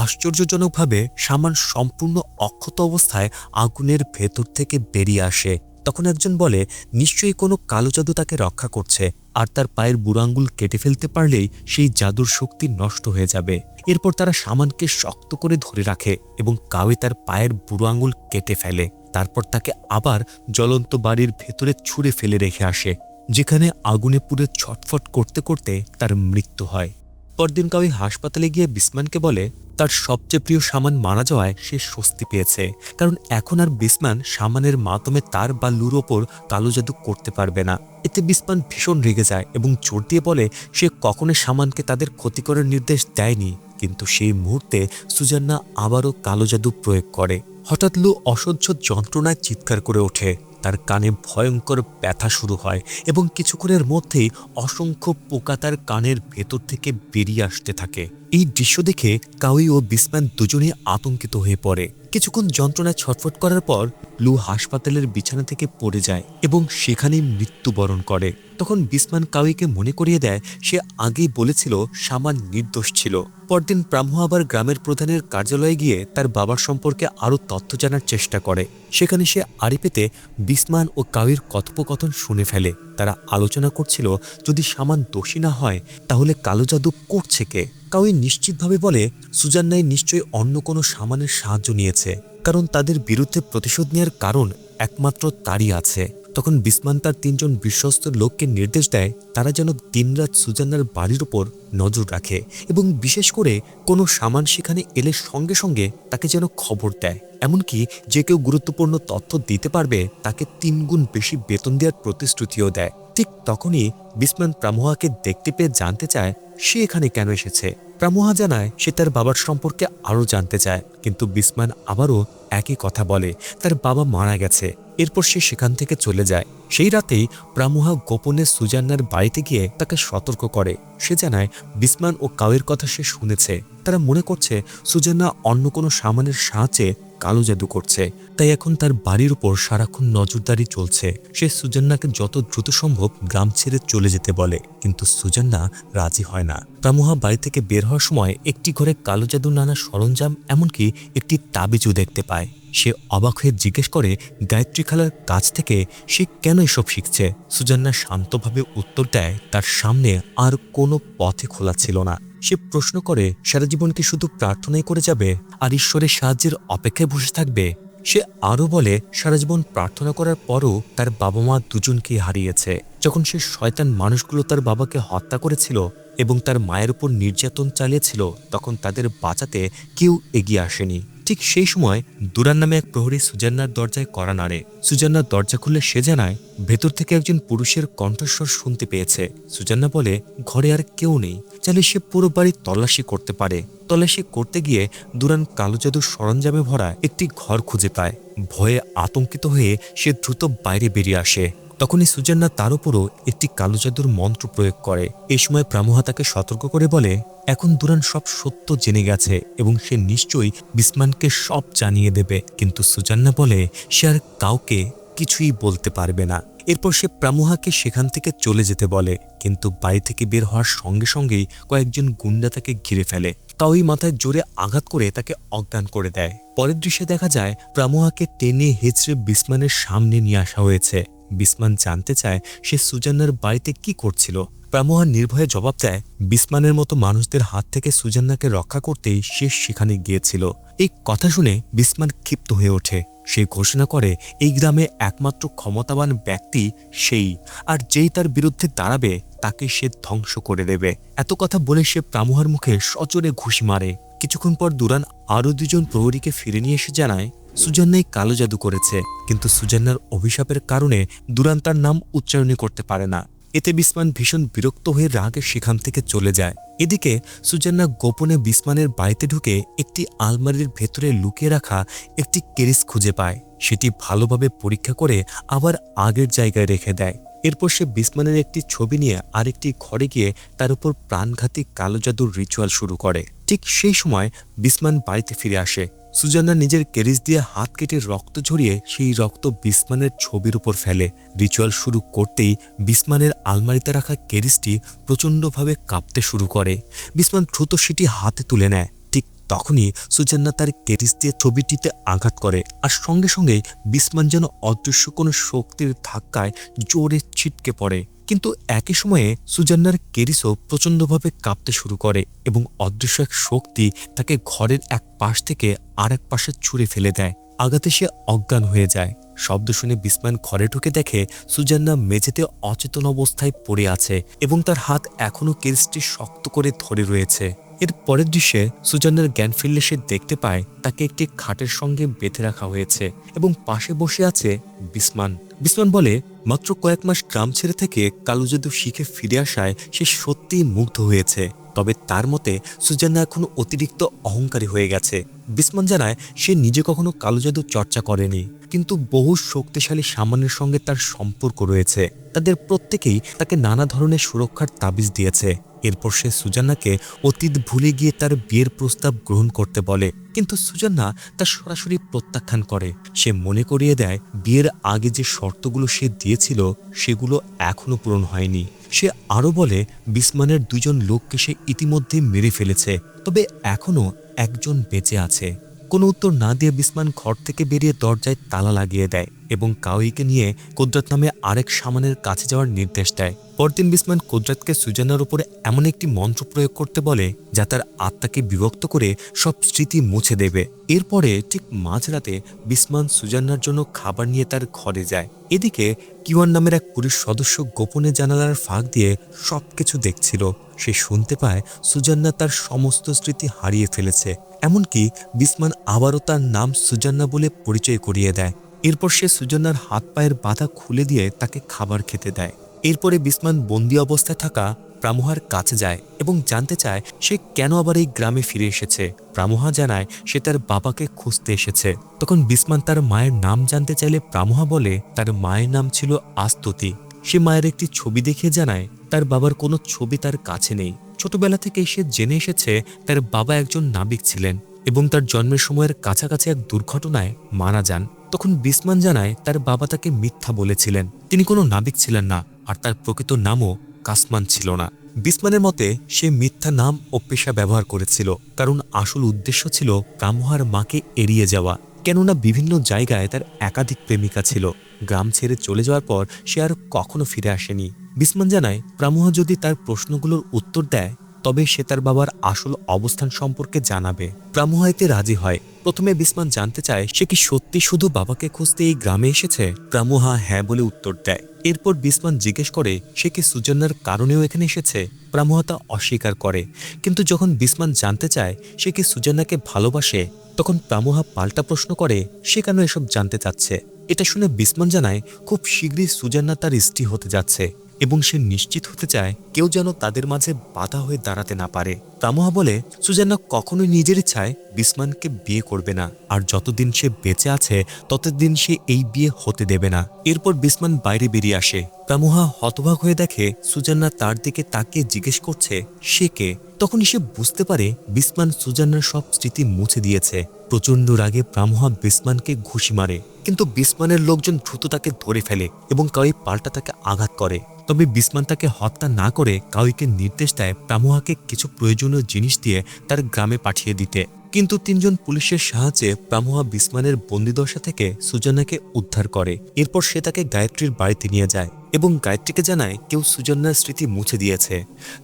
আশ্চর্যজনকভাবে সামান সম্পূর্ণ অক্ষত অবস্থায় আগুনের ভেতর থেকে বেরিয়ে আসে। তখন একজন বলে নিশ্চয়ই কোনো কালো জাদু তাকে রক্ষা করছে, আর তার পায়ের বুড়ো আঙ্গুল কেটে ফেলতে পারলেই সেই জাদুর শক্তি নষ্ট হয়ে যাবে। এরপর তারা সামানকে শক্ত করে ধরে রাখে এবং কাউই তার পায়ের বুড়ো আঙ্গুল কেটে ফেলে। তারপর তাকে আবার জ্বলন্ত বাড়ির ভেতরে ছুঁড়ে ফেলে রেখে আসে, যেখানে আগুনে পুড়ে ছটফট করতে করতে তার মৃত্যু হয়। পরদিন কাউই হাসপাতালে গিয়ে বিসমানকে বলে তার সবচেয়ে প্রিয় সামান মারা যাওয়ায় সে স্বস্তি পেয়েছে, কারণ এখন আর বিসমান সামানের মাধ্যমে তার বা লুর ওপর কালো জাদু করতে পারবে না। এতে বিসমান ভীষণ রেগে যায় এবং জোর দিয়ে বলে সে কখনো সামানকে তাদের ক্ষতি করার নির্দেশ দেয়নি। কিন্তু সেই মুহূর্তে সুজান্না আবারও কালো জাদু প্রয়োগ করে। হঠাৎ লু অসহ্য যন্ত্রণায় চিৎকার করে ওঠে। তার কানে ভয়ঙ্কর ব্যথা শুরু হয় এবং কিছুক্ষণের মধ্যেই অসংখ্য পোকা তার কানের ভেতর থেকে বেরিয়ে আসতে থাকে। এই দৃশ্য দেখে কাউই ও বিসমান দুজনেই আতঙ্কিত হয়ে পড়ে। কিছুক্ষণ যন্ত্রণায় ছটফট করার পর লু হাসপাতালের বিছানা থেকে পড়ে যায় এবং সেখানেই মৃত্যুবরণ করে। তখন বিসমান কাউইকে মনে করিয়ে দেয় সে আগেই বলেছিল সামান নির্দোষ ছিল। পরদিন প্রাম্য আবার গ্রামের প্রধানের কার্যালয়ে গিয়ে তার বাবার সম্পর্কে আরও তথ্য জানার চেষ্টা করে। সেখানে সে আড়ি পেতে বিসমান ও কাউইর কথোপকথন শুনে ফেলে। তারা আলোচনা করছিল যদি সামান দোষী না হয় তাহলে কালো জাদু করছে কে। কাউই নিশ্চিতভাবে বলে সুজান্নাই নিশ্চয়ই অন্য কোনো সামানের সাহায্য নিয়েছে, কারণ তাদের বিরুদ্ধে প্রতিশোধ নেওয়ার কারণ একমাত্র তারই আছে। তখন বিসমান তার 3 জন বিশ্বস্ত লোককে নির্দেশ দেয় তারা যেন দিনরাত সুজান্নার বাড়ির উপর নজর রাখে এবং বিশেষ করে কোনো সামান সেখানে এলে সঙ্গে সঙ্গে তাকে যেন খবর দেয়। এমনকি যে কেউ গুরুত্বপূর্ণ তথ্য দিতে পারবে তাকে 3 গুণ বেশি বেতন দেওয়ার প্রতিশ্রুতিও দেয়। ঠিক তখনই বিসমান প্রামোহাকে দেখতে পেয়ে জানতে চায় সে এখানে কেন এসেছে। প্রামোহা জানায় সে তার বাবার সম্পর্কে আরও জানতে চায়, কিন্তু বিসমান আবারও একই কথা বলে তার বাবা মারা গেছে। এরপর সে সেখান থেকে চলে যায়। সেই রাতেই প্রামোহা গোপনে সুজান্নার বাড়িতে গিয়ে তাকে সতর্ক করে। সে জানায় বিসমান ও কাউয়ের কথা সে শুনেছে। তারা মনে করছে সুজান্না অন্য কোনো সামানের সাহায্যে কালো জাদু করছে, তাই এখন তার বাড়ির উপর সারাক্ষণ নজরদারি চলছে। সে সুজান্নাকে যত দ্রুত সম্ভব গ্রাম ছেড়ে চলে যেতে বলে, কিন্তু সুজান্না রাজি হয় না। প্রামোহা বাড়ি থেকে বের হওয়ার সময় একটি ঘরে কালো জাদুর নানা সরঞ্জাম এমনকি একটি তাবিজও দেখতে পায়। সে অবাক হয়ে জিজ্ঞেস করে গায়ত্রী খালার কাছ থেকে সে কেন এসব শিখছে। সুজান্না শান্তভাবে উত্তর দেয় তার সামনে আর কোনো পথে খোলা ছিল না। সে প্রশ্ন করে সারা জীবন কি শুধু প্রার্থনাই করে যাবে আর ঈশ্বরের সাহায্যের অপেক্ষায় বসে থাকবে। সে আরও বলে সারা জীবন প্রার্থনা করার পরও তার বাবা মা দুজনকেই হারিয়েছে। যখন সে শয়তান মানুষগুলো তার বাবাকে হত্যা করেছিল এবং তার মায়ের উপর নির্যাতন চালিয়েছিল তখন তাদের বাঁচাতে কেউ এগিয়ে আসেনি। ঠিক সেই সময় দুরান নামে এক প্রহরী সুজান্নার দরজায় কড়া নাড়ে। সুজান্নার দরজা খুলে সে জানায় ভেতর থেকে একজন পুরুষের কণ্ঠস্বর শুনতে পেয়েছে। সুজান্না বলে ঘরে আর কেউ নেই, চাইলে সে পুরো বাড়ি তল্লাশি করতে পারে। তল্লাশি করতে গিয়ে দুরান কালো জাদুর সরঞ্জামে ভরা একটি ঘর খুঁজে পায়। ভয়ে আতঙ্কিত হয়ে সে দ্রুত বাইরে বেরিয়ে আসে। তখনই সুজান্না তার উপরও একটি কালো জাদুর মন্ত্র প্রয়োগ করে। এই সময় প্রামোহা তাকে সতর্ক করে বলে এখন দুরান সব সত্য জেনে গেছে এবং সে নিশ্চয়ই বিসমানকে সব জানিয়ে দেবে। কিন্তু সুজান্না বলে সে আর কাউকে কিছুই বলতে পারবে না। এরপর সে প্রামোহাকে সেখান থেকে চলে যেতে বলে, কিন্তু বাড়ি থেকে বের হওয়ার সঙ্গে সঙ্গেই কয়েকজন গুন্ডা তাকে ঘিরে ফেলে। কাউই মাথায় জোরে আঘাত করে তাকে অজ্ঞান করে দেয়। পরের দৃশ্যে দেখা যায় প্রামোহাকে টেনে হেঁচড়ে বিসমানের সামনে নিয়ে আসা হয়েছে। বিসমান জানতে চায় সে সুজান্নার বাড়িতে কি করছিল। প্রামোহা নির্ভয়ে জবাব দেয় বিসমানের মতো মানুষদের হাত থেকে সুজান্নাকে রক্ষা করতেই সে সেখানে গিয়েছিল। এই কথা শুনে বিসমান ক্ষিপ্ত হয়ে ওঠে। সে ঘোষণা করে এই গ্রামে একমাত্র ক্ষমতাবান ব্যক্তি সেই, আর যেই তার বিরুদ্ধে দাঁড়াবে তাকে সে ধ্বংস করে দেবে। এত কথা বলে সে প্রামোহার মুখে সজোরে ঘুষি মারে। কিছুক্ষণ পর দুরান আরও দুজন প্রহরীকে ফিরে নিয়ে এসে জানায় সুজান্নাই কালো জাদু করেছে, কিন্তু সুজান্নার অভিশাপের কারণে দুরান তার নাম উচ্চারণই করতে পারে না। এতে বিসমান ভীষণ বিরক্ত হয়ে রাগে সেখান থেকে চলে যায়। এদিকে সুজান্না গোপনে বিসমানের বাড়িতে ঢুকে একটি আলমারির ভেতরে লুকিয়ে রাখা একটি কেরিস খুঁজে পায়। সেটি ভালোভাবে পরীক্ষা করে আবার আগের জায়গায় রেখে দেয়। এরপর সে বিসমানের একটি ছবি নিয়ে আরেকটি ঘরে গিয়ে তার উপর প্রাণঘাতী কালো জাদুর রিচুয়াল শুরু করে। ঠিক সেই সময় বিসমান বাড়িতে ফিরে আসে। সুজান্না নিজের কেরিস দিয়ে হাত কেটে রক্ত ঝরিয়ে সেই রক্ত বিসমানের ছবির উপর ফেলে। রিচুয়াল শুরু করতেই বিসমানের আলমারিতে রাখা কেরিসটি প্রচণ্ডভাবে কাঁপতে শুরু করে। বিসমান দ্রুত সেটি হাতে তুলে নেয়। ঠিক তখনই সুজান্না তার কেরিস দিয়ে ছবিটিতে আঘাত করে, আর সঙ্গে সঙ্গে বিসমান যেন অদৃশ্য কোনো শক্তির ধাক্কায় জোরে ছিটকে পড়ে। কিন্তু একই সময়ে সুজান্নার কেরিসও প্রচণ্ডভাবে কাঁপতে শুরু করে এবং অদৃশ্য এক শক্তি তাকে ঘরের এক পাশ থেকে আর এক পাশে ছুঁড়ে ফেলে দেয়। আঘাতে সে অজ্ঞান হয়ে যায়। শব্দ শুনে বিসমান ঘরে ঢুকে দেখে সুজান্না মেঝেতে অচেতন অবস্থায় পড়ে আছে এবং তার হাত এখনও কেরিসটি শক্ত করে ধরে রয়েছে। এর পরের দৃশ্যে সুজান্নার জ্ঞান ফিরলে সে দেখতে পায় তাকে একটি খাটের সঙ্গে বেঁধে রাখা হয়েছে এবং পাশে বসে আছে বিসমান। বিসমান বলে মাত্র কয়েক মাস গ্রাম ছেড়ে থেকে কালো জাদু শিখে ফিরে আসায় সে সত্যিই মুগ্ধ হয়েছে, তবে তার মতে সুজান্না এখনো অতিরিক্ত অহংকারী হয়ে গেছে। বিসমান জানায় সে নিজে কখনো কালো জাদু চর্চা করেনি, কিন্তু বহু শক্তিশালী সামানের সঙ্গে তার সম্পর্ক রয়েছে। তাদের প্রত্যেকেই তাকে নানা ধরনের সুরক্ষার তাবিজ দিয়েছে। এরপর সে সুজান্নাকে অতীত ভুলে গিয়ে তার বিয়ের প্রস্তাব গ্রহণ করতে বলে, কিন্তু সুজান্না তা সরাসরি প্রত্যাখ্যান করে। সে মনে করিয়ে দেয় বিয়ের আগে যে শর্তগুলো সে দিয়েছিল সেগুলো এখনো পূরণ হয়নি। সে আরও বলে বিসমানের দুজন লোককে সে ইতিমধ্যে মেরে ফেলেছে, তবে এখনও একজন বেঁচে আছে। কোনো উত্তর না দিয়ে বিসমান ঘর থেকে বেরিয়ে দরজায় তালা লাগিয়ে দেয় এবং কাউইকে নিয়ে কুদরত নামে আরেক সামানের কাছে যাওয়ার নির্দেশ দেয়। পরদিন বিসমান কুদরতকে সুজান্নার উপরে এমন একটি মন্ত্র প্রয়োগ করতে বলে যা তার আত্মাকে বিভক্ত করে সব স্মৃতি মুছে দেবে। এরপরে ঠিক মাঝরাতে বিসমান সুজান্নার জন্য খাবার নিয়ে তার ঘরে যায়। এদিকে কিওয়ান নামের এক পুলিশ সদস্য গোপনে জানালার ফাঁক দিয়ে সবকিছু দেখছিল। সে শুনতে পায় সুজান্না তার সমস্ত স্মৃতি হারিয়ে ফেলেছে, এমনকি বিসমান আবারও তার নাম সুজান্না বলে পরিচয় করিয়ে দেয়। এরপর সে সুজান্নার হাত পায়ের বাধা খুলে দিয়ে তাকে খাবার খেতে দেয়। এরপরে বিসমান বন্দি অবস্থায় থাকা প্রামোহার কাছে যায় এবং জানতে চায় সে কেন আবার এই গ্রামে ফিরে এসেছে। প্রামোহা জানায় সে তার বাবাকে খুঁজতে এসেছে। তখন বিসমান তার মায়ের নাম জানতে চাইলে প্রামোহা বলে তার মায়ের নাম ছিল আস্তুতি। সে মায়ের একটি ছবি দেখিয়ে জানায় তার বাবার কোনো ছবি তার কাছে নেই। ছোটবেলা থেকেই সে জেনে এসেছে তার বাবা একজন নাবিক ছিলেন এবং তার জন্মের সময়ের কাছাকাছি এক দুর্ঘটনায় মারা যান। তখন বিসমান জানায় তার বাবা তাকে মিথ্যা বলেছিলেন, তিনি কোনো নাবিক ছিলেন না, আর তার প্রকৃত নামও কাসমান ছিল না। বিসমানের মতে সে মিথ্যা নাম ও পেশা ব্যবহার করেছিল, কারণ আসল উদ্দেশ্য ছিল প্রামোহার মাকে এড়িয়ে যাওয়া। কেননা বিভিন্ন জায়গায় তার একাধিক প্রেমিকা ছিল। গ্রাম ছেড়ে চলে যাওয়ার পর সে আর কখনো ফিরে আসেনি। বিসমান জানায় প্রামোহা যদি তার প্রশ্নগুলোর উত্তর দেয় তবে সে তার বাবার আসল অবস্থান সম্পর্কে জানাবে। প্রামোহা এতে রাজি হয়। প্রথমে বিসমান জানতে চায় সে কি সত্যি শুধু বাবাকে খুঁজতে এই গ্রামে এসেছে। প্রামোহা হ্যাঁ বলে উত্তর দেয়। এরপর বিসমান জিজ্ঞেস করে সে কি সুজান্নার কারণেও এখানে এসেছে। প্রামোহা তা অস্বীকার করে, কিন্তু যখন বিসমান জানতে চায় সে কি সুজান্নাকে ভালোবাসে, তখন প্রামোহা পাল্টা প্রশ্ন করে সে কেন এসব জানতে চাচ্ছে। এটা শুনে বিসমান জানায় খুব শীঘ্রই সুজান্না তার স্ত্রী হতে যাচ্ছে এবং সে নিশ্চিত হতে চায় কেউ যেন তাদের মাঝে বাধা হয়ে দাঁড়াতে না পারে। প্রামোহা বলে সুজান্না কখনোই নিজের ইচ্ছায় বিসমানকে বিয়ে করবে না, আর যতদিন সে বেঁচে আছে ততদিন সে এই বিয়ে হতে দেবে না। এরপর বিসমান বাইরে বেরিয়ে আসে। প্রামোহা হতবাক হয়ে দেখে সুজান্না তার দিকে তাকিয়ে জিজ্ঞেস করছে সে কে। তখনই সে বুঝতে পারে বিসমান সুজান্নার সব স্মৃতি মুছে দিয়েছে। প্রচণ্ড রাগে প্রামোহা বিসমানকে ঘুষি মারে, কিন্তু বিসমানের লোকজন দ্রুত তাকে ধরে ফেলে এবং কাউই পাল্টা তাকে আঘাত করে। তবে বিসমান তাকে হত্যা না করে কাউইকে নির্দেশ দেয় প্রামোহাকে কিছু প্রয়োজনীয় জিনিস দিয়ে তার গ্রামে পাঠিয়ে দিতে। কিন্তু 3 জন পুলিশের সাহায্যে প্রামোহা বিসমানের বন্দিদশা থেকে সুজান্নাকে উদ্ধার করে। এরপর সে তাকে গায়ত্রীর বাড়িতে নিয়ে যায় এবং গায়ত্রীকে জানায় কেউ সুজান্নার স্মৃতি মুছে দিয়েছে।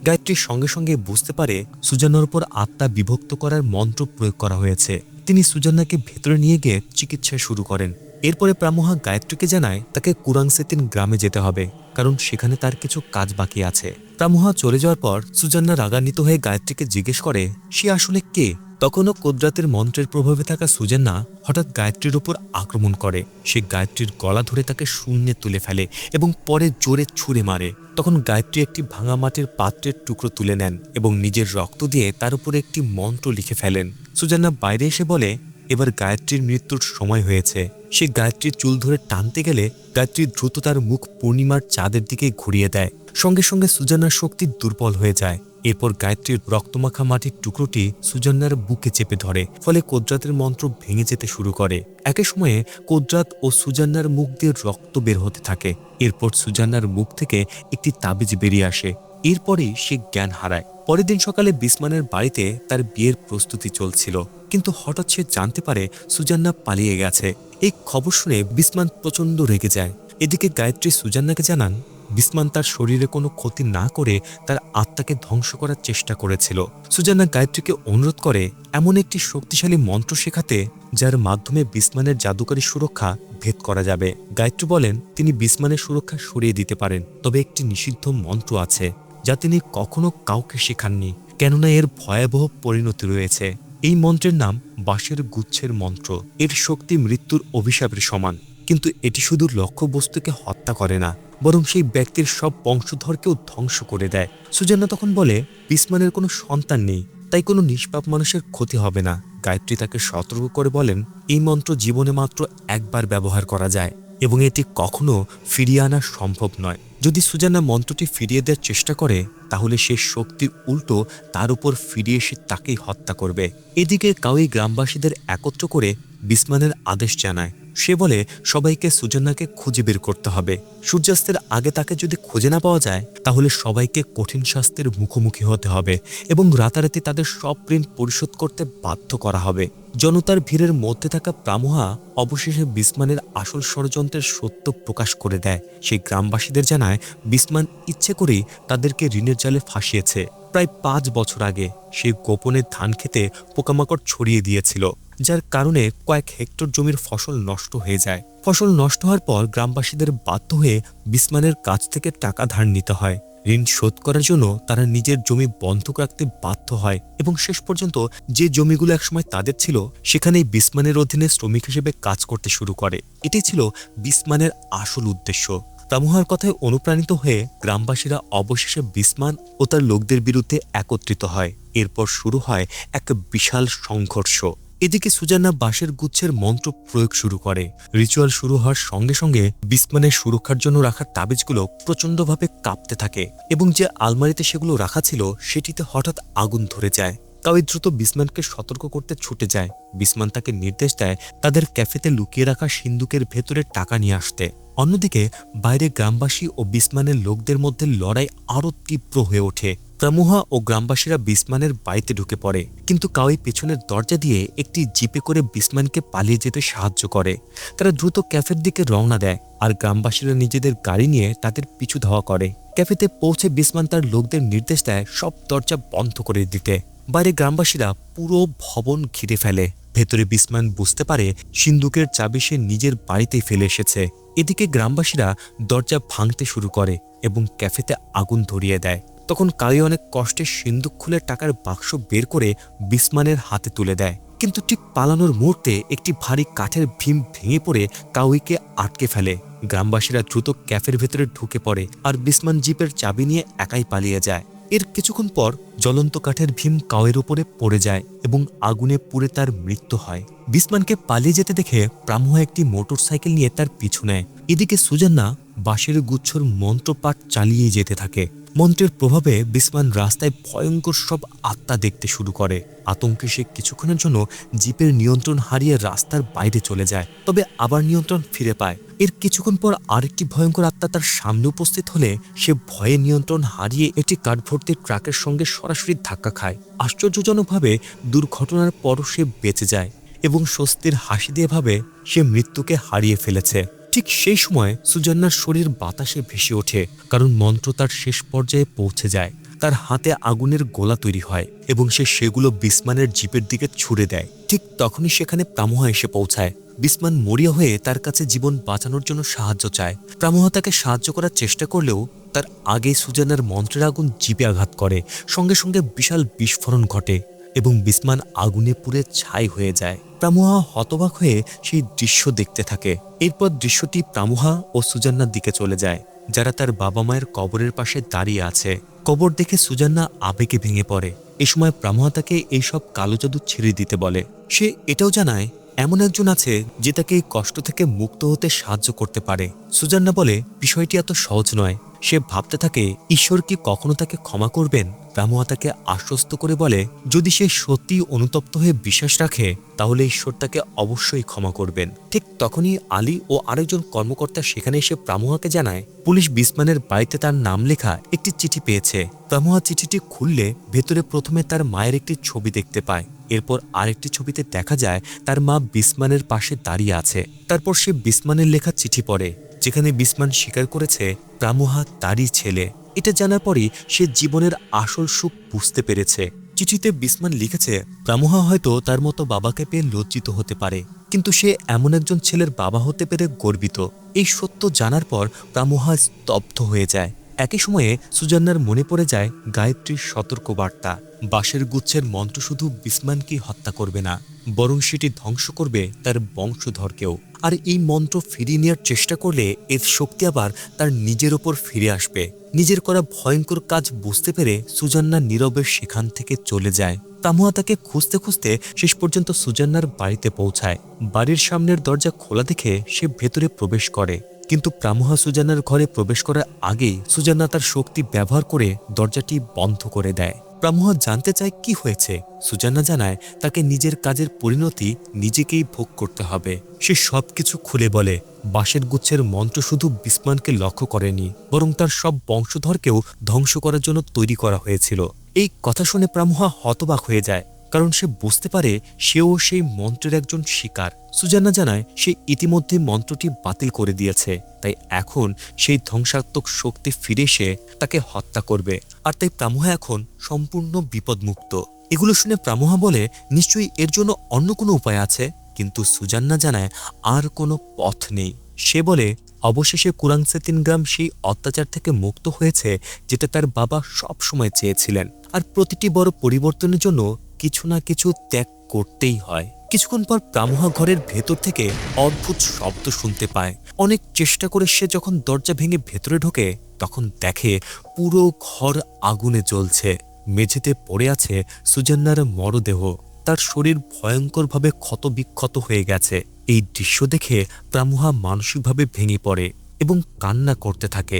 গায়ত্রী সঙ্গে সঙ্গে বুঝতে পারে সুজান্নার উপর আত্মা বিভক্ত করার মন্ত্র প্রয়োগ করা হয়েছে। তিনি সুজান্নাকে ভেতরে নিয়ে গিয়ে চিকিৎসা শুরু করেন। এরপরে প্রামোহা গায়ত্রীকে জানায় তাকে কুরাংসেতিন গ্রামে যেতে হবে, কারণ সেখানে তার কিছু কাজ বাকি আছে। প্রামোহা চলে যাওয়ার পর সুজান্না রাগান্বিত হয়ে গায়ত্রীকে জিজ্ঞেস করে সে আসলে কে। তখনও কোদরাতের মন্ত্রের প্রভাবে থাকা সুজান্না হঠাৎ গায়ত্রীর উপর আক্রমণ করে। সে গায়ত্রীর গলা ধরে তাকে শূন্যে তুলে ফেলে এবং পরে জোরে ছুঁড়ে মারে। তখন গায়ত্রী একটি ভাঙা মাটির পাত্রের টুকরো তুলে নেন এবং নিজের রক্ত দিয়ে তার উপরে একটি মন্ত্র লিখে ফেলেন। সুজান্না বাইরে এসে বলে এবার গায়ত্রীর মৃত্যুর সময় হয়েছে। সে গায়ত্রীর চুল ধরে টানতে গেলে গায়ত্রী দ্রুত তার মুখ পূর্ণিমার চাঁদের দিকে ঘুরিয়ে দেয়। সঙ্গে সঙ্গে সুজান্নার শক্তি দুর্বল হয়ে যায়। এরপর গায়ত্রীর রক্তমাখা মাটির টুকরোটি সুজান্নার বুকে চেপে ধরে, ফলে কোদরাতের মন্ত্র ভেঙে যেতে শুরু করে। একই সময়ে কোদরাত ও সুজান্নার মুখ দিয়ে রক্ত বের হতে থাকে। এরপর সুজান্নার মুখ থেকে একটি তাবিজ বেরিয়ে আসে। এরপরেই সে জ্ঞান হারায়। পরের দিন সকালে বিসমানের বাড়িতে তার বিয়ের প্রস্তুতি চলছিল, কিন্তু হঠাৎ সে জানতে পারে সুজান্না পালিয়ে গেছে। এই খবর শুনে বিসমান প্রচণ্ড রেগে যায়। এদিকে গায়ত্রী সুজান্নাকে জানান বিসমান তার শরীরে কোনো ক্ষতি না করে তার আত্মাকে ধ্বংস করার চেষ্টা করেছিল। সুজান্না গায়ত্রীকে অনুরোধ করে এমন একটি শক্তিশালী মন্ত্র শেখাতে যার মাধ্যমে বিসমানের জাদুকারী সুরক্ষা ভেদ করা যাবে। গায়ত্রী বলেন তিনি বিসমানের সুরক্ষা সরিয়ে দিতে পারেন, তবে একটি নিষিদ্ধ মন্ত্র আছে যা তিনি কখনো কাউকে শেখাননি, কেননা এর ভয়াবহ পরিণতি রয়েছে। এই মন্ত্রের নাম বাঁশের গুচ্ছের মন্ত্র। এর শক্তি মৃত্যুর অভিশাপের সমান, কিন্তু এটি শুধু লক্ষ্যবস্তুকে হত্যা করে না, বরং সেই ব্যক্তির সব বংশধরকেও ধ্বংস করে দেয়। সুজান্না তখন বলে বিসমানের কোনো সন্তান নেই, তাই কোনো নিষ্পাপ মানুষের ক্ষতি হবে না। গায়ত্রী তাকে সতর্ক করে বলেন এই মন্ত্র জীবনে মাত্র একবার ব্যবহার করা যায় এবং এটি কখনো ফিরিয়ে আনা সম্ভব নয়। যদি সুজান্না মন্ত্রটি ফিরিয়ে দেওয়ার চেষ্টা করে তাহলে সে শক্তির উল্টো তার উপর ফিরে এসে তাকেই হত্যা করবে। এদিকে কাউই গ্রামবাসীদের একত্র করে বিসমানের আদেশ জানায়। সে বলে সবাইকে সুজান্নাকে খুঁজে বের করতে হবে। সূর্যাস্তের আগে তাকে যদি খুঁজে না পাওয়া যায় তাহলে সবাইকে কঠিন শাস্তির মুখোমুখি হতে হবে এবং রাতারাতি তাদের সব ঋণ পরিশোধ করতে বাধ্য করা হবে। জনতার ভিড়ের মধ্যে থাকা প্রামোহা অবশেষে বিসমানের আসল ষড়যন্ত্রের সত্য প্রকাশ করে দেয়। সেই গ্রামবাসীদের জানায় বিসমান ইচ্ছে করেই তাদেরকে ঋণের জালে ফাঁসিয়েছে। প্রায় 5 বছর আগে সে গোপনে ধান খেতে পোকামাকড় ছড়িয়ে দিয়েছিল, যার কারণে কয়েক হেক্টর জমির ফসল নষ্ট হয়ে যায়। ফসল নষ্ট হওয়ার পর গ্রামবাসীদের বাধ্য হয়ে বিসমানের কাছ থেকে টাকা ধার নিতে হয়। ঋণ শোধ করার জন্য তারা নিজের জমি বন্ধক রাখতে বাধ্য হয় এবং শেষ পর্যন্ত যে জমিগুলো একসময় তাদের ছিল সেখানেই বিসমানের অধীনে শ্রমিক হিসেবে কাজ করতে শুরু করে। এটাই ছিল বিসমানের আসল উদ্দেশ্য। প্রামোহার কথায় অনুপ্রাণিত হয়ে গ্রামবাসীরা অবশেষে বিসমান ও তার লোকদের বিরুদ্ধে একত্রিত হয়। এরপর শুরু হয় এক বিশাল সংঘর্ষ। এদিকে সুজান্না বাঁশের গুচ্ছের মন্ত্র প্রয়োগ শুরু করে। রিচুয়াল শুরু হওয়ার সঙ্গে সঙ্গে বিসমানের সুরক্ষার জন্য রাখা তাবিজগুলো প্রচণ্ডভাবে কাঁপতে থাকে এবং যে আলমারিতে সেগুলো রাখা ছিল সেটিতে হঠাৎ আগুন ধরে যায়। কাউই দ্রুত বিসমানকে সতর্ক করতে ছুটে যায়। বিসমান তাকে নির্দেশ দেয় তাদের ক্যাফেতে লুকিয়ে রাখা সিন্দুকের ভেতরে টাকা নিয়ে আসতে। অন্যদিকে বাইরে গ্রামবাসী ও বিসমানের লোকদের মধ্যে লড়াই আরও তীব্র হয়ে ওঠে। প্রামোহা ও গ্রামবাসীরা বিসমানের বাড়িতে ঢুকে পড়ে, কিন্তু কাউই পেছনের দরজা দিয়ে একটি জিপে করে বিসমানকে পালিয়ে যেতে সাহায্য করে। তারা দ্রুত ক্যাফের দিকে রওনা দেয় আর গ্রামবাসীরা নিজেদের গাড়ি নিয়ে তাদের পিছু ধাওয়া করে। ক্যাফেতে পৌঁছে বিসমান তার লোকদের নির্দেশ দেয় সব দরজা বন্ধ করে দিতে। বাইরে গ্রামবাসীরা পুরো ভবন ঘিরে ফেলে। ভেতরে বিসমান বুঝতে পারে সিন্দুকের চাবি সে নিজের বাড়িতেই ফেলে এসেছে। এদিকে গ্রামবাসীরা দরজা ভাঙতে শুরু করে এবং ক্যাফেতে আগুন ধরিয়ে দেয়। তখন কাউই অনেক কষ্টে সিন্দুক খুলে টাকার বাক্স বের করে বিসমানের হাতে তুলে দেয়, কিন্তু ঠিক পালানোর মুহূর্তে একটি ভারী কাঠের ভীম ভেঙে পড়ে কাউইকে আটকে ফেলে। গ্রামবাসীরা দ্রুত ক্যাফের ভেতরে ঢুকে পড়ে আর বিসমান জিপের চাবি নিয়ে একাই পালিয়ে যায়। এর কিছুক্ষণ পর জ্বলন্ত কাঠের ভীম কাউয়ের উপরে পড়ে যায় এবং আগুনে পুড়ে তার মৃত্যু হয়। বিসমানকে পালিয়ে যেতে দেখে প্রামোহা একটি মোটরসাইকেল নিয়ে তার পিছু নেয়। এদিকে সুজান্না বাঁশের গুচ্ছর মন্ত্রপাঠ চালিয়ে যেতে থাকে। মন্ত্রের প্রভাবে বিসমান রাস্তায় ভয়ঙ্কর সব আত্মা দেখতে শুরু করে। আতঙ্কে সে কিছুক্ষণের জন্য জিপের নিয়ন্ত্রণ হারিয়ে রাস্তার বাইরে চলে যায়, তবে আবার নিয়ন্ত্রণ ফিরে পায়। এর কিছুক্ষণ পর আরেকটি ভয়ঙ্কর আত্মা তার সামনে উপস্থিত হলে সে ভয়ে নিয়ন্ত্রণ হারিয়ে একটি কাঠ ভর্তি ট্রাকের সঙ্গে সরাসরি ধাক্কা খায়। আশ্চর্যজনকভাবে দুর্ঘটনার পরও সে বেঁচে যায় এবং স্বস্তির হাসি দিয়ে ভাবে সে মৃত্যুকে হারিয়ে ফেলেছে। ঠিক সেই সময় সুজান্নার শরীর বাতাসে ভেসে ওঠে, কারণ মন্ত্র তার শেষ পর্যায়ে পৌঁছে যায়। তার হাতে আগুনের গোলা তৈরি হয় এবং সে সেগুলো বিসমানের জিপের দিকে ছুড়ে দেয়। ঠিক তখনই সেখানে প্রামোহা এসে পৌঁছায়। বিসমান মরিয়া হয়ে তার কাছে জীবন বাঁচানোর জন্য সাহায্য চায়। প্রামোহা তাকে সাহায্য করার চেষ্টা করলেও তার আগে সুজান্নার মন্ত্রের আগুন জিপে আঘাত করে। সঙ্গে সঙ্গে বিশাল বিস্ফোরণ ঘটে এবং বিসমান আগুনে পুড়ে ছাই হয়ে যায়। প্রামোহা হতবাক হয়ে সেই দৃশ্য দেখতে থাকে। এরপর দৃশ্যটি প্রামোহা ও সুজান্নার দিকে চলে যায়, যারা তার বাবা মায়ের কবরের পাশে দাঁড়িয়ে আছে। কবর দেখে সুজান্না আবেগে ভেঙে পড়ে। এই সময় প্রামোহা তাকে এইসব কালো জাদু ছেড়ে দিতে বলে। সে এটাও জানায় এমন একজন আছে যে তাকে এই কষ্ট থেকে মুক্ত হতে সাহায্য করতে পারে। সুজান্না বলে বিষয়টি এত সহজ নয়। সে ভাবতে থাকে ঈশ্বর কি কখনো তাকে ক্ষমা করবেন। প্রামোহা তাকে আশ্বস্ত করে বলে যদি সে সত্যি অনুতপ্ত হয়ে বিশ্বাস রাখে তাহলে ঈশ্বর তাকে অবশ্যই ক্ষমা করবেন। ঠিক তখনই আলী ও আরেকজন কর্মকর্তা সেখানে এসে প্রামোহাকে জানায় পুলিশ বিসমানের বাড়িতে তার নাম লেখা একটি চিঠি পেয়েছে। প্রামোহা চিঠিটি খুললে ভেতরে প্রথমে তার মায়ের একটি ছবি দেখতে পায়। এরপর আরেকটি ছবিতে দেখা যায় তার মা বিসমানের পাশে দাঁড়িয়ে আছে। তারপর সে বিসমানের লেখা চিঠি পড়ে, যেখানে বিসমান স্বীকার করেছে প্রামোহা তারই ছেলে। এটা জানার পরই সে জীবনের আসল সুখ বুঝতে পেরেছে। চিঠিতে বিসমান লিখেছে প্রামোহা হয়তো তার মতো বাবাকে পেয়ে লজ্জিত হতে পারে, কিন্তু সে এমন একজন ছেলের বাবা হতে পেরে গর্বিত। এই সত্য জানার পর প্রামোহা স্তব্ধ হয়ে যায়। একই সময়ে সুজান্নার মনে পড়ে যায় গায়ত্রীর সতর্কবার্তা। বাঁশের গুচ্ছের মন্ত্র শুধু বিসমানকে হত্যা করবে না, বরং সেটি ধ্বংস করবে তার বংশধরকেও। আর এই মন্ত্র ফিরিয়ে নেওয়ার চেষ্টা করলে এর শক্তি আবার তার নিজের ওপর ফিরে আসবে। নিজের করা ভয়ঙ্কর কাজ বুঝতে পেরে সুজান্না নীরবে সেখান থেকে চলে যায়। প্রামোহা তাকে খুঁজতে খুঁজতে শেষ পর্যন্ত সুজান্নার বাড়িতে পৌঁছায়। বাড়ির সামনের দরজা খোলা দেখে সে ভেতরে প্রবেশ করে, কিন্তু প্রামোহা সুজান্নার ঘরে প্রবেশ করার আগেই সুজান্না তার শক্তি ব্যবহার করে দরজাটি বন্ধ করে দেয়। প্রামোহা জানতে চায় কি হয়েছে। সুজান্না জানায় তাকে নিজের কাজের পরিণতি নিজেকেই ভোগ করতে হবে। সে সবকিছু খুলে বলে বাঁশের গুচ্ছের মন্ত্র শুধু বিসমানকে লক্ষ্য করেনি, বরং তার সব বংশধরকেও ধ্বংস করার জন্য তৈরি করা হয়েছিল। এই কথা শুনে প্রামোহা হতবাক হয়ে যায়, কারণ সে বুঝতে পারে সেও সেই মন্ত্রের একজন শিকার। সুজান্না জানায় সে ইতিমধ্যে মন্ত্রটি বাতিল করে দিয়েছে, তাই এখন সেই ধ্বংসাত্মক শক্তি ফিরে এসে তাকে হত্যা করবে। আর তাই প্রামোহা এখন সম্পূর্ণ বিপদমুক্ত। এগুলো শুনে প্রামোহা বলে নিশ্চয়ই এর জন্য অন্য কোনো উপায় আছে, কিন্তু সুজান্না জানায় আর কোনো পথ নেই। সে বলে অবশেষে কুরাংসেতিন গ্রাম সেই অত্যাচার থেকে মুক্ত হয়েছে যেটা তার বাবা সব সময় চেয়েছিলেন। আর প্রতিটি বড় পরিবর্তনের জন্য কিছু না কিছু ত্যাগ করতেই হয়। কিছুক্ষণ পর প্রামোহা ঘরের ভেতর থেকে অদ্ভুত শব্দ শুনতে পায়। অনেক চেষ্টা করে সে যখন দরজা ভেঙে ভেতরে ঢোকে তখন দেখে পুরো ঘর আগুনে জ্বলছে। মেঝেতে পড়ে আছে সুজান্নার মরদেহ। তার শরীর ভয়ঙ্করভাবে ক্ষতবিক্ষত হয়ে গেছে। এই দৃশ্য দেখে প্রামোহা মানসিকভাবে ভেঙে পড়ে এবং কান্না করতে থাকে।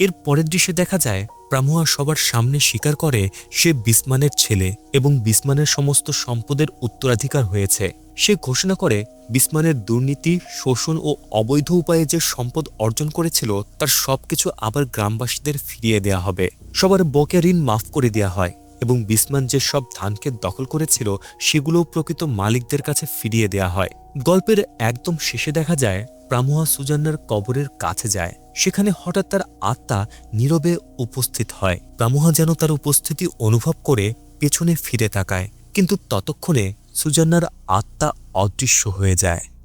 এর পরের দৃশ্যে দেখা যায় প্রামোহা সবার সামনে স্বীকার করে সে বিসমানের ছেলে এবং বিসমানের সমস্ত সম্পদের উত্তরাধিকার হয়েছে। সে ঘোষণা করে বিসমানের দুর্নীতি, শোষণ ও অবৈধ উপায়ে যে সম্পদ অর্জন করেছিল তার সবকিছু আবার গ্রামবাসীদের ফিরিয়ে দেয়া হবে। সবার বকেয়া ঋণ মাফ করে দেয়া হয় এবং বিসমান যে সব ধানকে দখল করেছিল সেগুলোও প্রকৃত মালিকদের কাছে ফিরিয়ে দেয়া হয়। গল্পের একদম শেষে দেখা যায় প্রামোহা সুজান্নার কবরের কাছে যায়। সেখানে হঠাৎ তার আত্মা নীরবে উপস্থিত হয়। প্রামোহা যেন তার উপস্থিতি অনুভব করে পেছনে ফিরে তাকায়, কিন্তু ততক্ষণে সুজান্নার আত্মা অদৃশ্য হয়ে যায়।